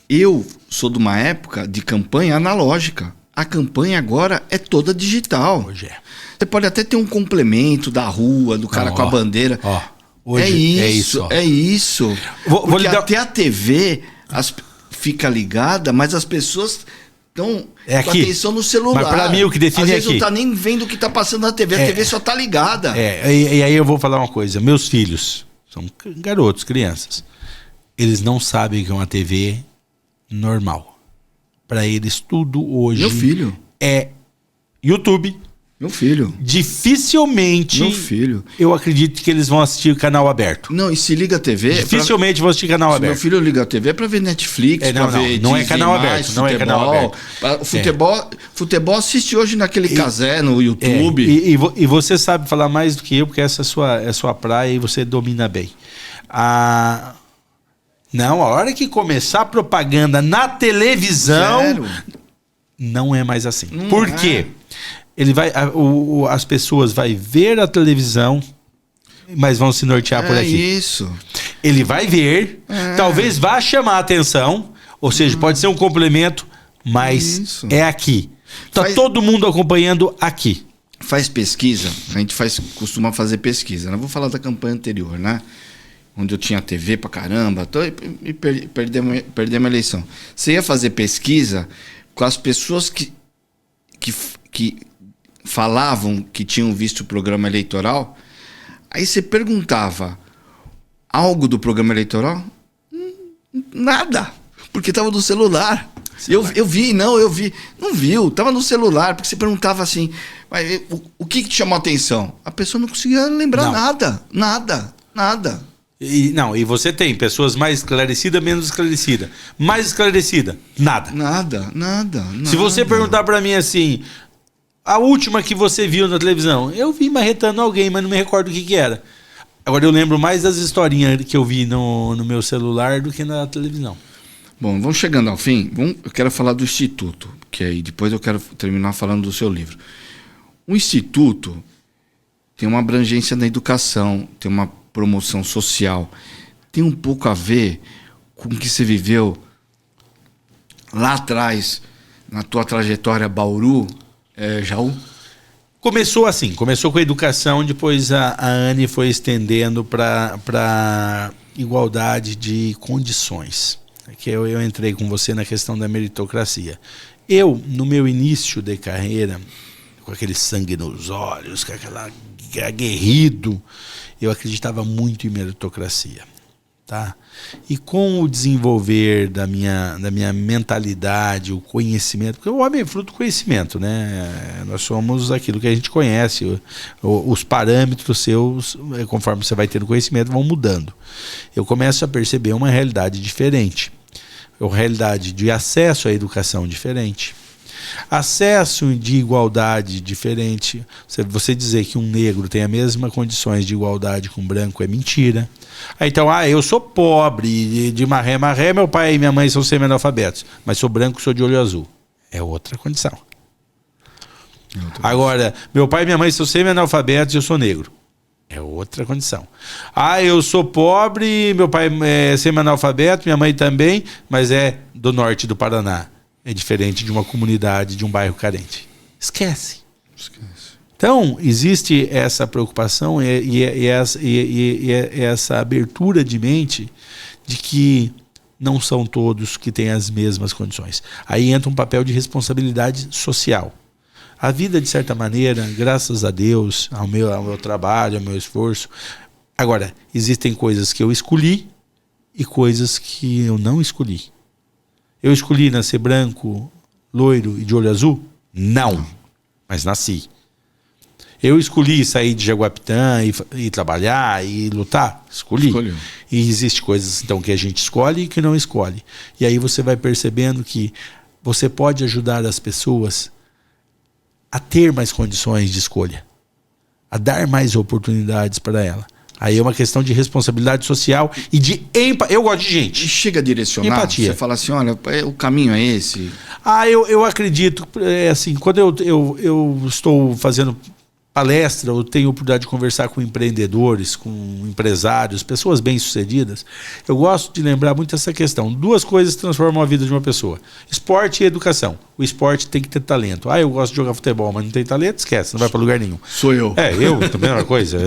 Eu sou de uma época de campanha analógica. A campanha agora é toda digital. Hoje é. Você pode até ter um complemento da rua, do cara com a bandeira. Hoje é isso. Porque até a TV fica ligada, mas as pessoas estão com atenção no celular. Mas para mim o que define às vezes aqui. Não tá nem vendo o que tá passando na TV, a TV só tá ligada. E aí eu vou falar uma coisa. Meus filhos são garotos, crianças. Eles não sabem que é uma TV normal. Para eles tudo hoje Meu filho é YouTube. Meu filho. Dificilmente. Meu filho. Eu acredito que eles vão assistir o canal aberto. Não, e se liga a TV. Dificilmente vão assistir canal aberto. Meu filho liga a TV para ver Netflix, para ver. Não é canal aberto. Não é canal aberto. Futebol assiste hoje naquele casé no YouTube. E você sabe falar mais do que eu, porque essa é a sua praia e você domina bem. Não, a hora que começar a propaganda na televisão. Sério? Não é mais assim. Por quê? As pessoas vão ver a televisão, mas vão se nortear por aqui. Isso. Ele vai ver, talvez vá chamar a atenção, ou seja, pode ser um complemento, mas é aqui. Tá todo mundo acompanhando aqui. Faz pesquisa, a gente costuma fazer pesquisa. Não vou falar da campanha anterior, né? Onde eu tinha TV pra caramba, e perdemos a eleição. Você ia fazer pesquisa com as pessoas que falavam que tinham visto o programa eleitoral, aí você perguntava algo do programa eleitoral? Nada, porque estava no celular. Eu vi. Não viu, estava no celular, porque você perguntava assim, mas o que te chamou a atenção? A pessoa não conseguia lembrar nada. E você tem pessoas mais esclarecidas, menos esclarecidas. Mais esclarecida, nada. Nada. Se você perguntar para mim assim, a última que você viu na televisão, eu vi marretando alguém, mas não me recordo o que era. Agora eu lembro mais das historinhas que eu vi no meu celular do que na televisão. Bom, vamos chegando ao fim. Eu quero falar do Instituto, que aí depois eu quero terminar falando do seu livro. O Instituto tem uma abrangência na educação, tem uma promoção social, tem um pouco a ver com o que você viveu lá atrás, na tua trajetória Bauru, Jaú? Começou com a educação, depois a Anne foi estendendo para igualdade de condições. Que eu entrei com você na questão da meritocracia. Eu, no meu início de carreira, com aquele sangue nos olhos, com aquela aguerrido, eu acreditava muito em meritocracia. Tá? E com o desenvolver da minha mentalidade, o conhecimento, porque o homem é fruto do conhecimento, né? Nós somos aquilo que a gente conhece, os parâmetros seus, conforme você vai tendo conhecimento, vão mudando. Eu começo a perceber uma realidade diferente, uma realidade de acesso à educação diferente, acesso de igualdade diferente. Você dizer que um negro tem as mesmas condições de igualdade com um branco é mentira. Então, eu sou pobre, de marré, meu pai e minha mãe são semi-analfabetos, mas sou branco, sou de olho azul. É outra condição. Agora, meu pai e minha mãe são semi-analfabetos e eu sou negro. É outra condição. Eu sou pobre, meu pai é semi-analfabeto, minha mãe também, mas é do norte do Paraná. É diferente de uma comunidade, de um bairro carente. Esquece. Então, existe essa preocupação e essa abertura de mente de que não são todos que têm as mesmas condições. Aí entra um papel de responsabilidade social. A vida, de certa maneira, graças a Deus, ao meu trabalho, ao meu esforço. Agora, existem coisas que eu escolhi e coisas que eu não escolhi. Eu escolhi nascer branco, loiro e de olho azul? Não, mas nasci. Eu escolhi sair de Jaguapitã e trabalhar e lutar? Escolhi. E existem coisas então que a gente escolhe e que não escolhe. E aí você vai percebendo que você pode ajudar as pessoas a ter mais condições de escolha, a dar mais oportunidades para ela. Aí é uma questão de responsabilidade social e de empatia. Eu gosto de gente. E chega a direcionar? Empatia. Você fala assim, olha, o caminho é esse? Eu acredito, assim, quando eu estou fazendo palestra, eu tenho a oportunidade de conversar com empreendedores, com empresários, pessoas bem-sucedidas, eu gosto de lembrar muito essa questão. 2 coisas transformam a vida de uma pessoa: esporte e educação. O esporte tem que ter talento. Eu gosto de jogar futebol, mas não tem talento, esquece, não vai para lugar nenhum. Sou eu. Eu também é uma coisa.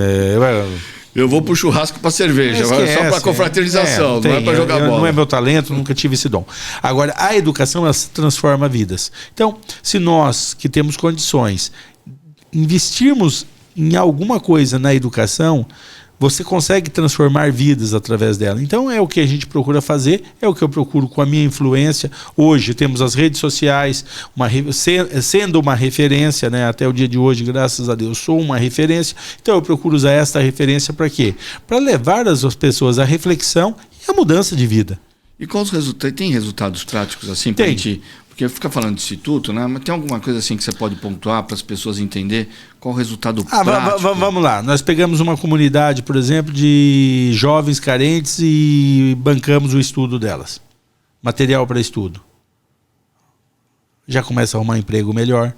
Eu vou pro churrasco para cerveja, esquece, só para confraternização, não é para jogar bola. Não é meu talento, nunca tive esse dom. Agora, a educação, ela transforma vidas. Então, se nós que temos condições investirmos em alguma coisa na educação, você consegue transformar vidas através dela. Então é o que a gente procura fazer, é o que eu procuro com a minha influência. Hoje temos as redes sociais, sendo uma referência, né? Até o dia de hoje, graças a Deus, sou uma referência. Então eu procuro usar esta referência para quê? Para levar as pessoas à reflexão e à mudança de vida. E quais os resultados? Tem resultados práticos assim para a gente? Porque fica falando de instituto, né? Mas tem alguma coisa assim que você pode pontuar para as pessoas entenderem qual o resultado prático? Vamos lá. Nós pegamos uma comunidade, por exemplo, de jovens carentes e bancamos o estudo delas. Material para estudo. Já começa a arrumar emprego melhor.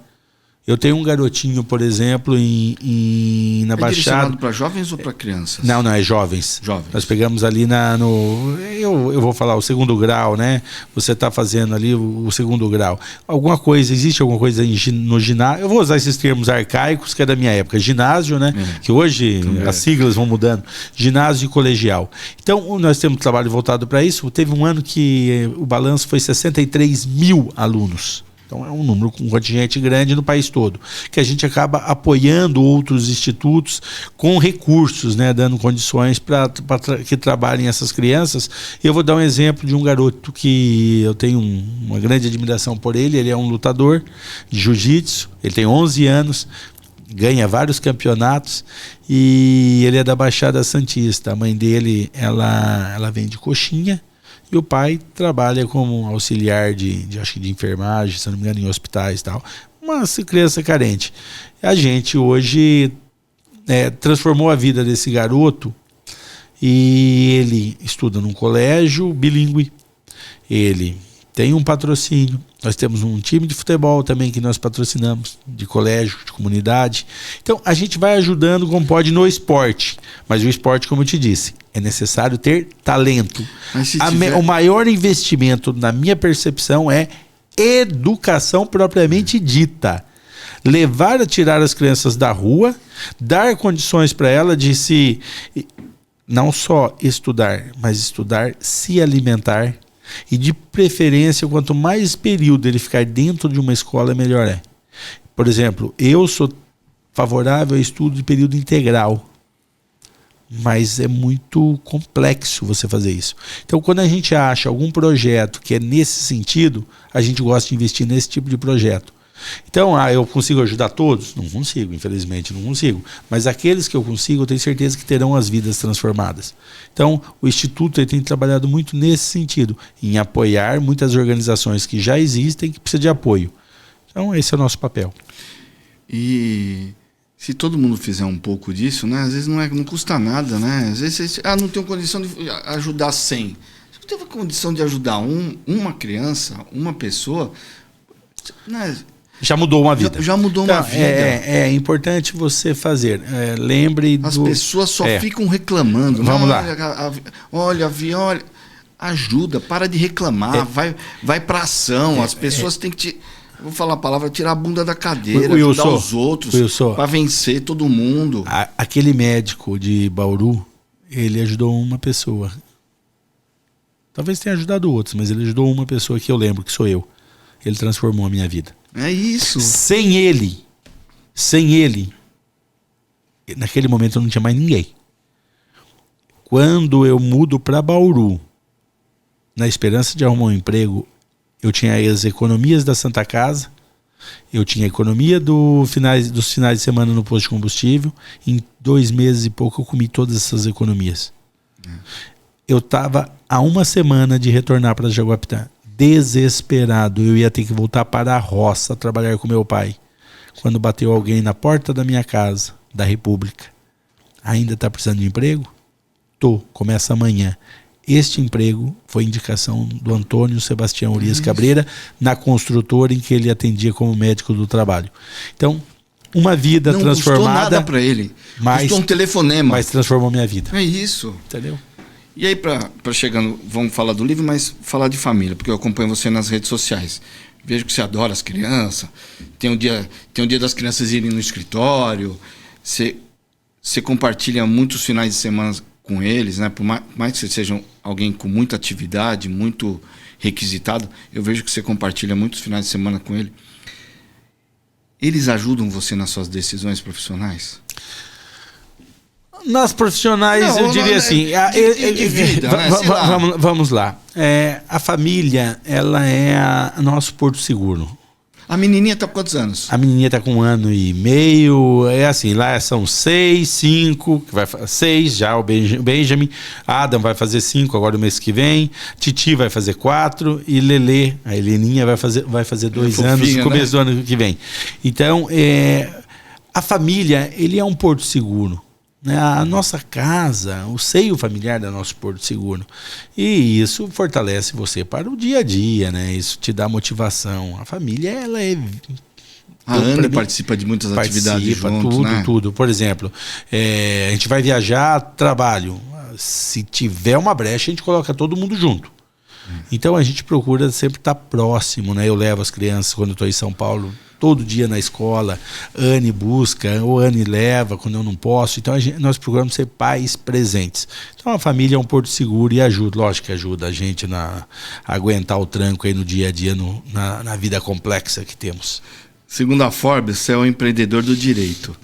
Eu tenho um garotinho, por exemplo, na Baixada. É direcionado para jovens ou para crianças? Não, é jovens. Jovens. Nós pegamos ali eu vou falar o 2º grau, né? Você está fazendo ali o 2º grau. Existe alguma coisa no ginásio? Eu vou usar esses termos arcaicos, que é da minha época. Ginásio, né? Que hoje as siglas vão mudando. Ginásio e colegial. Então, nós temos um trabalho voltado para isso. Teve um ano que o balanço foi 63 mil alunos. Então é um número com um contingente grande no país todo, que a gente acaba apoiando outros institutos com recursos, né, dando condições para que trabalhem essas crianças. Eu vou dar um exemplo de um garoto que eu tenho uma grande admiração por ele. Ele é um lutador de jiu-jitsu, ele tem 11 anos, ganha vários campeonatos e ele é da Baixada Santista. A mãe dele, ela vende coxinha. E o pai trabalha como auxiliar acho que de enfermagem, se não me engano, em hospitais e tal. Uma criança carente. A gente hoje transformou a vida desse garoto e ele estuda num colégio bilíngue. Ele tem um patrocínio. Nós temos um time de futebol também que nós patrocinamos, de colégio, de comunidade. Então, a gente vai ajudando como pode no esporte. Mas o esporte, como eu te disse, é necessário ter talento. O maior investimento, na minha percepção, é educação propriamente dita. Levar a tirar as crianças da rua, dar condições para ela de se não só estudar, mas estudar, se alimentar. E de preferência, quanto mais período ele ficar dentro de uma escola, melhor é. Por exemplo, eu sou favorável ao estudo de período integral, mas é muito complexo você fazer isso. Então, quando a gente acha algum projeto que é nesse sentido, a gente gosta de investir nesse tipo de projeto. Então, eu consigo ajudar todos? Não consigo, infelizmente não consigo. Mas aqueles que eu consigo, eu tenho certeza que terão as vidas transformadas. Então, o Instituto tem trabalhado muito nesse sentido, em apoiar muitas organizações que já existem e que precisam de apoio. Então, esse é o nosso papel. E se todo mundo fizer um pouco disso, né? Às vezes não custa nada, né? Às vezes não tenho condição de ajudar 100. Se eu tenho condição de ajudar uma criança, uma pessoa, né? Já mudou uma vida. Já mudou uma vida. É importante você fazer. Lembre As pessoas só ficam reclamando. Vamos lá. Olha. Ajuda, para de reclamar. Vai para ação. As pessoas têm que te... vou falar a palavra, tirar a bunda da cadeira, Wilson, ajudar os outros para vencer todo mundo. Aquele médico de Bauru, ele ajudou uma pessoa. Talvez tenha ajudado outros, mas ele ajudou uma pessoa que eu lembro, que sou eu. Ele transformou a minha vida. É isso. Sem ele, naquele momento eu não tinha mais ninguém. Quando eu mudo para Bauru, na esperança de arrumar um emprego, eu tinha as economias da Santa Casa, eu tinha a economia dos finais de semana no posto de combustível. Em 2 meses e pouco eu comi todas essas economias. Eu estava há 1 semana de retornar para Jaguapitã, desesperado. Eu ia ter que voltar para a roça trabalhar com meu pai. Quando bateu alguém na porta da minha casa, da República. Ainda está precisando de emprego? Começa amanhã. Este emprego foi indicação do Antônio Sebastião Urias Cabreira, na construtora em que ele atendia como médico do trabalho. Então, uma vida transformada. Não custou nada para ele. Custou um telefonema. Mas transformou minha vida. É isso. Entendeu? E aí, para chegando, vamos falar do livro, mas falar de família, porque eu acompanho você nas redes sociais. Vejo que você adora as crianças. Tem um dia das crianças irem no escritório. Você compartilha muitos finais de semana com eles, né? Por mais que você seja alguém com muita atividade, muito requisitado, eu vejo que você compartilha muitos finais de semana com ele. Eles ajudam você nas suas decisões profissionais? Nas profissionais, eu diria assim... De vida, né? Vamos lá. A família, ela é nosso porto seguro. A menininha tá com quantos anos? A menininha tá com 1 ano e meio. É assim, lá são 6, 5, que vai 6 já, o Benjamin. Adam vai fazer 5 agora no mês que vem. Titi vai fazer 4. E Lelê, a Heleninha, vai fazer 2 anos no começo, né? Do ano que vem. Então, a família, ele é um porto seguro. A nossa casa, o seio familiar é nosso porto seguro. E isso fortalece você para o dia a dia, né? Isso te dá motivação. A família, ela é... A Anne participa de muitas atividades juntos, né? Tudo. Por exemplo, a gente vai viajar, trabalho. Se tiver uma brecha, a gente coloca todo mundo junto. Então a gente procura sempre estar próximo, né? Eu levo as crianças quando eu estou em São Paulo, todo dia na escola. Anne busca, ou Anne leva quando eu não posso. Então nós procuramos ser pais presentes. Então a família é um porto seguro e ajuda, lógico que ajuda a gente a aguentar o tranco aí no dia a dia, na vida complexa que temos. Segundo a Forbes, você é um empreendedor do direito.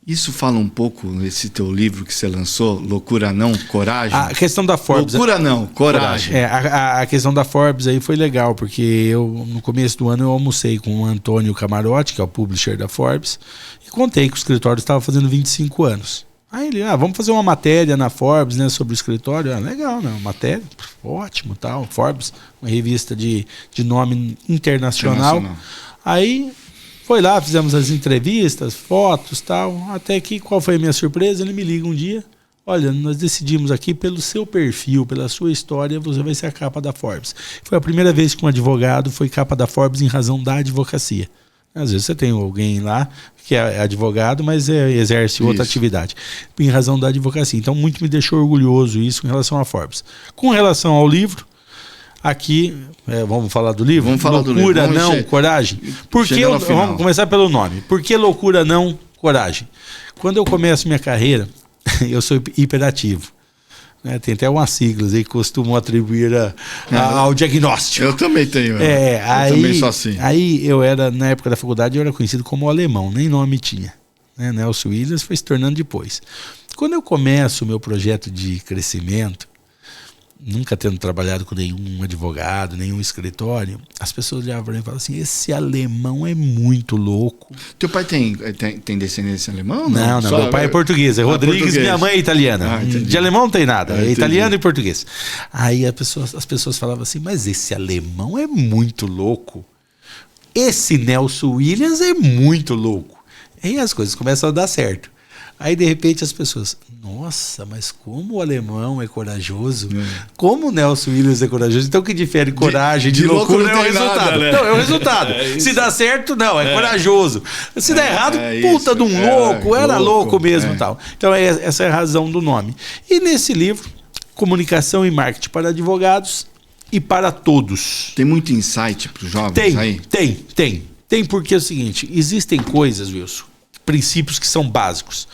Isso fala um pouco nesse teu livro que você lançou, Loucura Não, Coragem? A questão da Forbes... Loucura não, coragem. A questão da Forbes aí foi legal, porque eu, no começo do ano, eu almocei com o Antônio Camarote, que é o publisher da Forbes, e contei que o escritório estava fazendo 25 anos. Aí ele, vamos fazer uma matéria na Forbes, né, sobre o escritório. Legal, né? Matéria, ótimo, tal. Forbes, uma revista de nome internacional. Aí... foi lá, fizemos as entrevistas, fotos, tal, até que, qual foi a minha surpresa? Ele me liga um dia, olha, nós decidimos aqui pelo seu perfil, pela sua história, você vai ser a capa da Forbes. Foi a primeira vez que um advogado foi capa da Forbes em razão da advocacia. Às vezes você tem alguém lá que é advogado, mas exerce outra atividade, em razão da advocacia. Então, muito me deixou orgulhoso isso em relação à Forbes. Com relação ao livro, aqui, vamos falar do livro? Vamos falar do livro. Loucura não, coragem. Vamos começar pelo nome. Por que loucura não, coragem? Quando eu começo minha carreira, eu sou hiperativo. Tem até umas siglas aí que costumam atribuir ao diagnóstico. Eu também tenho. Eu também sou assim. Aí eu era, na época da faculdade, eu era conhecido como o alemão, nem nome tinha. Nelson Williams foi se tornando depois. Quando eu começo o meu projeto de crescimento, nunca tendo trabalhado com nenhum advogado, nenhum escritório, as pessoas olhavam para mim e falavam assim, esse alemão é muito louco. Teu pai tem descendência alemã? Não, meu pai é português, é Rodrigues, português. Minha mãe é italiana. De alemão não tem nada, é italiano e português. Aí as pessoas falavam assim, mas esse alemão é muito louco. Esse Nelson Williams é muito louco. E as coisas começam a dar certo. Aí, de repente, as pessoas... Nossa, mas como o alemão é corajoso? Como o Nelson Williams é corajoso? Então, o que difere coragem de loucura é o resultado. Nada, né? Não, é o resultado. Se dá certo, não, é corajoso. Se dá errado, puta de um louco. Era louco mesmo e tal. Então, essa é a razão do nome. E nesse livro, Comunicação e Marketing para Advogados, e para todos. Tem muito insight para os jovens aí? Tem, porque é o seguinte, existem coisas, Wilson, princípios que são básicos.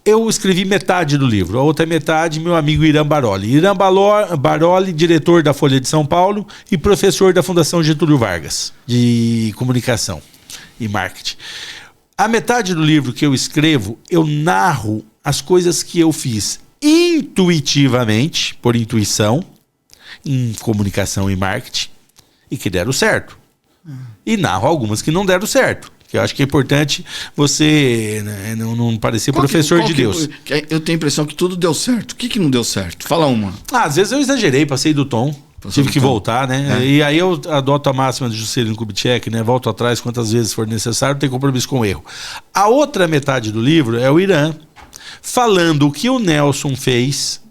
Eu escrevi metade do livro, a outra metade, meu amigo Irã Baroli. Irã Baroli, diretor da Folha de São Paulo e professor da Fundação Getúlio Vargas, de comunicação e marketing. A metade do livro que eu escrevo, eu narro as coisas que eu fiz intuitivamente, por intuição, em comunicação e marketing, e que deram certo. E narro algumas que não deram certo. Que eu acho que é importante você, né, não parecer professor de Deus. Eu tenho a impressão que tudo deu certo. O que não deu certo? Fala uma. Às vezes eu exagerei, passei do tom. Tive que voltar, né? E aí eu adoto a máxima de Juscelino Kubitschek, né? Volto atrás quantas vezes for necessário, não tem compromisso com o erro. A outra metade do livro é o Irã falando o que o Nelson fez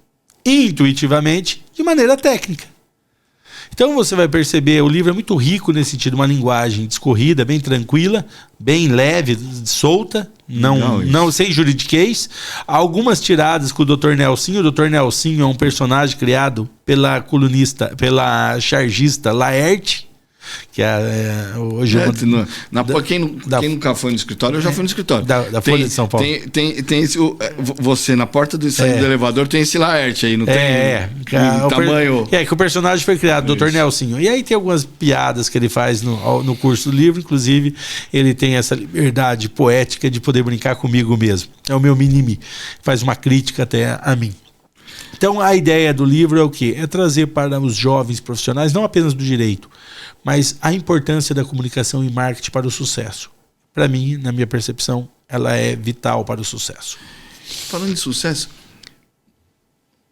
intuitivamente de maneira técnica. Então você vai perceber, o livro é muito rico nesse sentido, uma linguagem discorrida, bem tranquila, bem leve, solta, não sem juridiquês. Algumas tiradas com o Dr. Nelsinho. O Dr. Nelsinho é um personagem criado pela colunista, pela chargista Laerte, que hoje quem nunca foi no escritório, eu já fui no escritório. Da Folha de São Paulo. Tem esse, você na porta do elevador tem esse Laerte aí, não tem? Tamanho. Que o personagem foi criado, Dr. Nelsinho. E aí tem algumas piadas que ele faz no curso do livro, inclusive ele tem essa liberdade poética de poder brincar comigo mesmo. É o meu mini-me, faz uma crítica até a mim. Então a ideia do livro é o quê? É trazer para os jovens profissionais, não apenas do direito, mas a importância da comunicação e marketing para o sucesso. Para mim, na minha percepção, ela é vital para o sucesso. Falando em sucesso,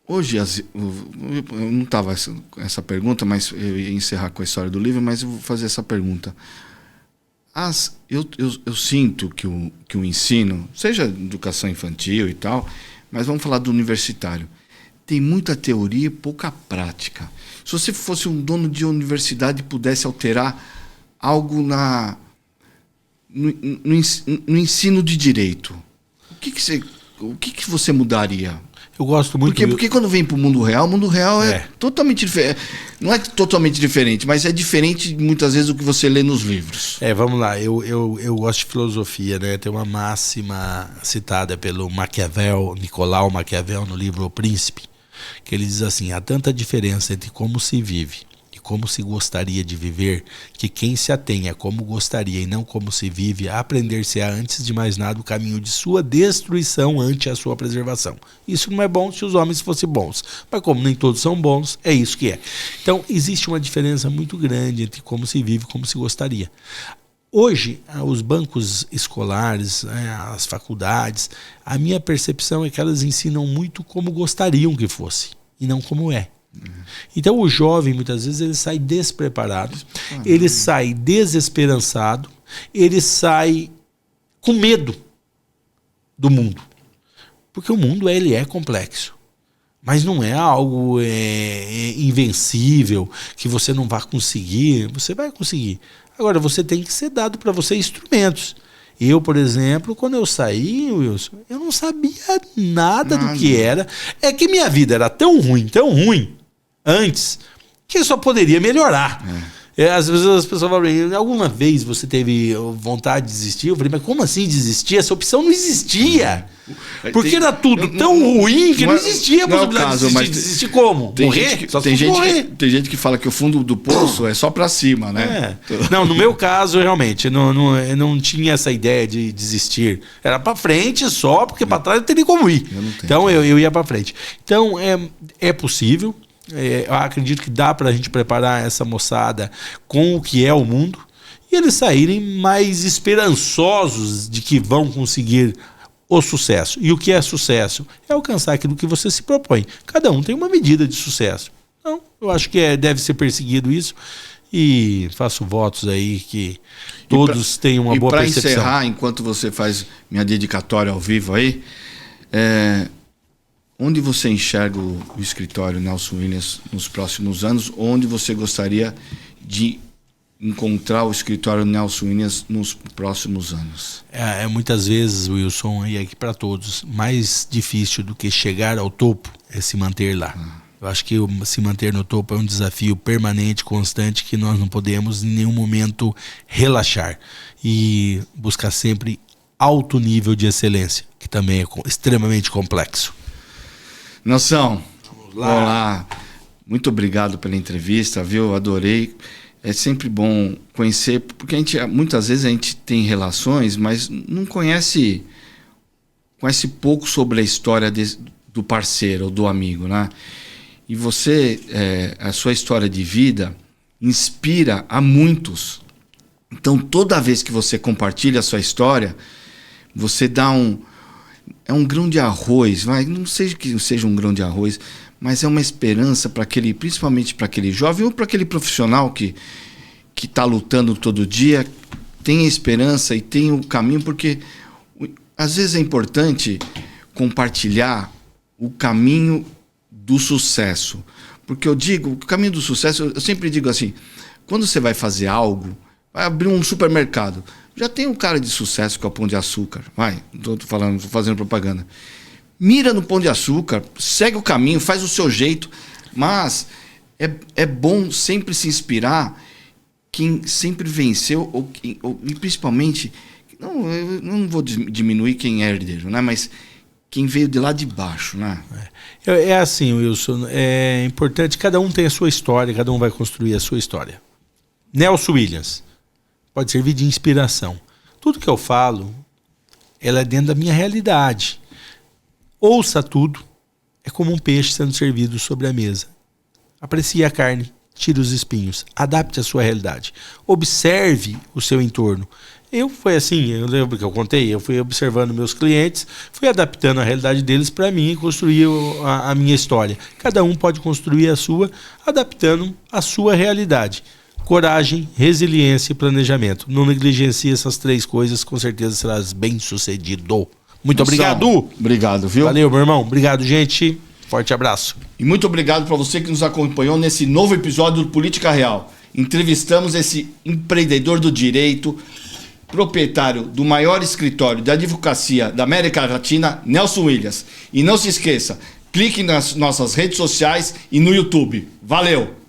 hoje, eu não estava com essa pergunta, mas eu ia encerrar com a história do livro, mas eu vou fazer essa pergunta. Eu sinto que o ensino, seja educação infantil e tal, mas vamos falar do universitário, tem muita teoria e pouca prática. Se você fosse um dono de universidade e pudesse alterar algo no ensino de direito, o que você mudaria? Eu gosto muito... Porque quando vem para o mundo real é totalmente diferente. Não é totalmente diferente, mas é diferente muitas vezes do que você lê nos livros. Vamos lá. Eu gosto de filosofia, né? Tem uma máxima citada pelo Nicolau Maquiavel, no livro O Príncipe, que ele diz assim: há tanta diferença entre como se vive e como se gostaria de viver, que quem se atém a como gostaria e não como se vive, aprender-se-á antes de mais nada o caminho de sua destruição ante a sua preservação. Isso não é bom se os homens fossem bons, mas como nem todos são bons, é isso que é. Então existe uma diferença muito grande entre como se vive e como se gostaria. Hoje, os bancos escolares, as faculdades, a minha percepção é que elas ensinam muito como gostariam que fosse e não como é. Então o jovem, muitas vezes, ele sai despreparado, ele sai desesperançado, ele sai com medo do mundo. Porque o mundo ele é complexo. Mas não é algo invencível, que você não vai conseguir. Você vai conseguir. Agora, você tem que ser dado para você instrumentos. Eu, por exemplo, quando eu saí, Wilson, eu não sabia nada do que era. É que minha vida era tão ruim antes, que só poderia melhorar. Às vezes as pessoas falam: alguma vez você teve vontade de desistir? Eu falei: mas como assim desistir? Essa opção não existia. Porque era tudo tão ruim que não existia a possibilidade de desistir. Desistir como? Morrer? Tem gente que fala que o fundo do poço é só pra cima, né? Não, no meu caso, realmente, eu não tinha essa ideia de desistir. Era pra frente só, porque pra trás não teria como ir. Então eu ia pra frente. Então é possível. Eu acredito que dá para a gente preparar essa moçada com o que é o mundo e eles saírem mais esperançosos de que vão conseguir o sucesso. E o que é sucesso? É alcançar aquilo que você se propõe. Cada um tem uma medida de sucesso. Então, eu acho que deve ser perseguido isso e faço votos aí que todos tenham uma boa percepção. E para encerrar, enquanto você faz minha dedicatória ao vivo aí, onde você enxerga o escritório Nelson Williams nos próximos anos? Onde você gostaria de encontrar o escritório Nelson Williams nos próximos anos? Muitas vezes, Wilson, e aqui para todos, mais difícil do que chegar ao topo é se manter lá. Eu acho que se manter no topo é um desafio permanente, constante, que nós não podemos em nenhum momento relaxar e buscar sempre alto nível de excelência, que também é extremamente complexo. Nelson, vamos lá. Muito obrigado pela entrevista, viu? Adorei. É sempre bom conhecer, porque muitas vezes a gente tem relações, mas não conhece pouco sobre a história do parceiro ou do amigo, né? E você, a sua história de vida inspira a muitos. Então, toda vez que você compartilha a sua história, você dá é um grão de arroz, não seja que seja um grão de arroz, mas é uma esperança para principalmente para aquele jovem ou para aquele profissional que está lutando todo dia, tem a esperança e tem o caminho, porque às vezes é importante compartilhar o caminho do sucesso. Porque o caminho do sucesso, eu sempre digo assim, quando você vai fazer algo, vai abrir um supermercado, já tem um cara de sucesso que é o Pão de Açúcar, estou fazendo propaganda. Mira no Pão de Açúcar, segue o caminho, faz o seu jeito, mas é bom sempre se inspirar quem sempre venceu, e principalmente, eu não vou diminuir quem é herdeiro, né? Mas quem veio de lá de baixo, né? É assim, Wilson, é importante, cada um tem a sua história, cada um vai construir a sua história. Nelson Williams pode servir de inspiração. Tudo que eu falo, ela é dentro da minha realidade. Ouça tudo, é como um peixe sendo servido sobre a mesa. Aprecie a carne, tire os espinhos, adapte a sua realidade. Observe o seu entorno. Foi assim, eu lembro que eu contei, eu fui observando meus clientes, fui adaptando a realidade deles para mim e construir a minha história. Cada um pode construir a sua, adaptando a sua realidade. Coragem, resiliência e planejamento. Não negligencie essas 3 coisas, com certeza serás bem sucedido. Muito obrigado. Obrigado, viu? Valeu, meu irmão. Obrigado, gente. Forte abraço. E muito obrigado para você que nos acompanhou nesse novo episódio do Política Real. Entrevistamos esse empreendedor do direito, proprietário do maior escritório de advocacia da América Latina, Nelson Williams. E não se esqueça, clique nas nossas redes sociais e no YouTube. Valeu!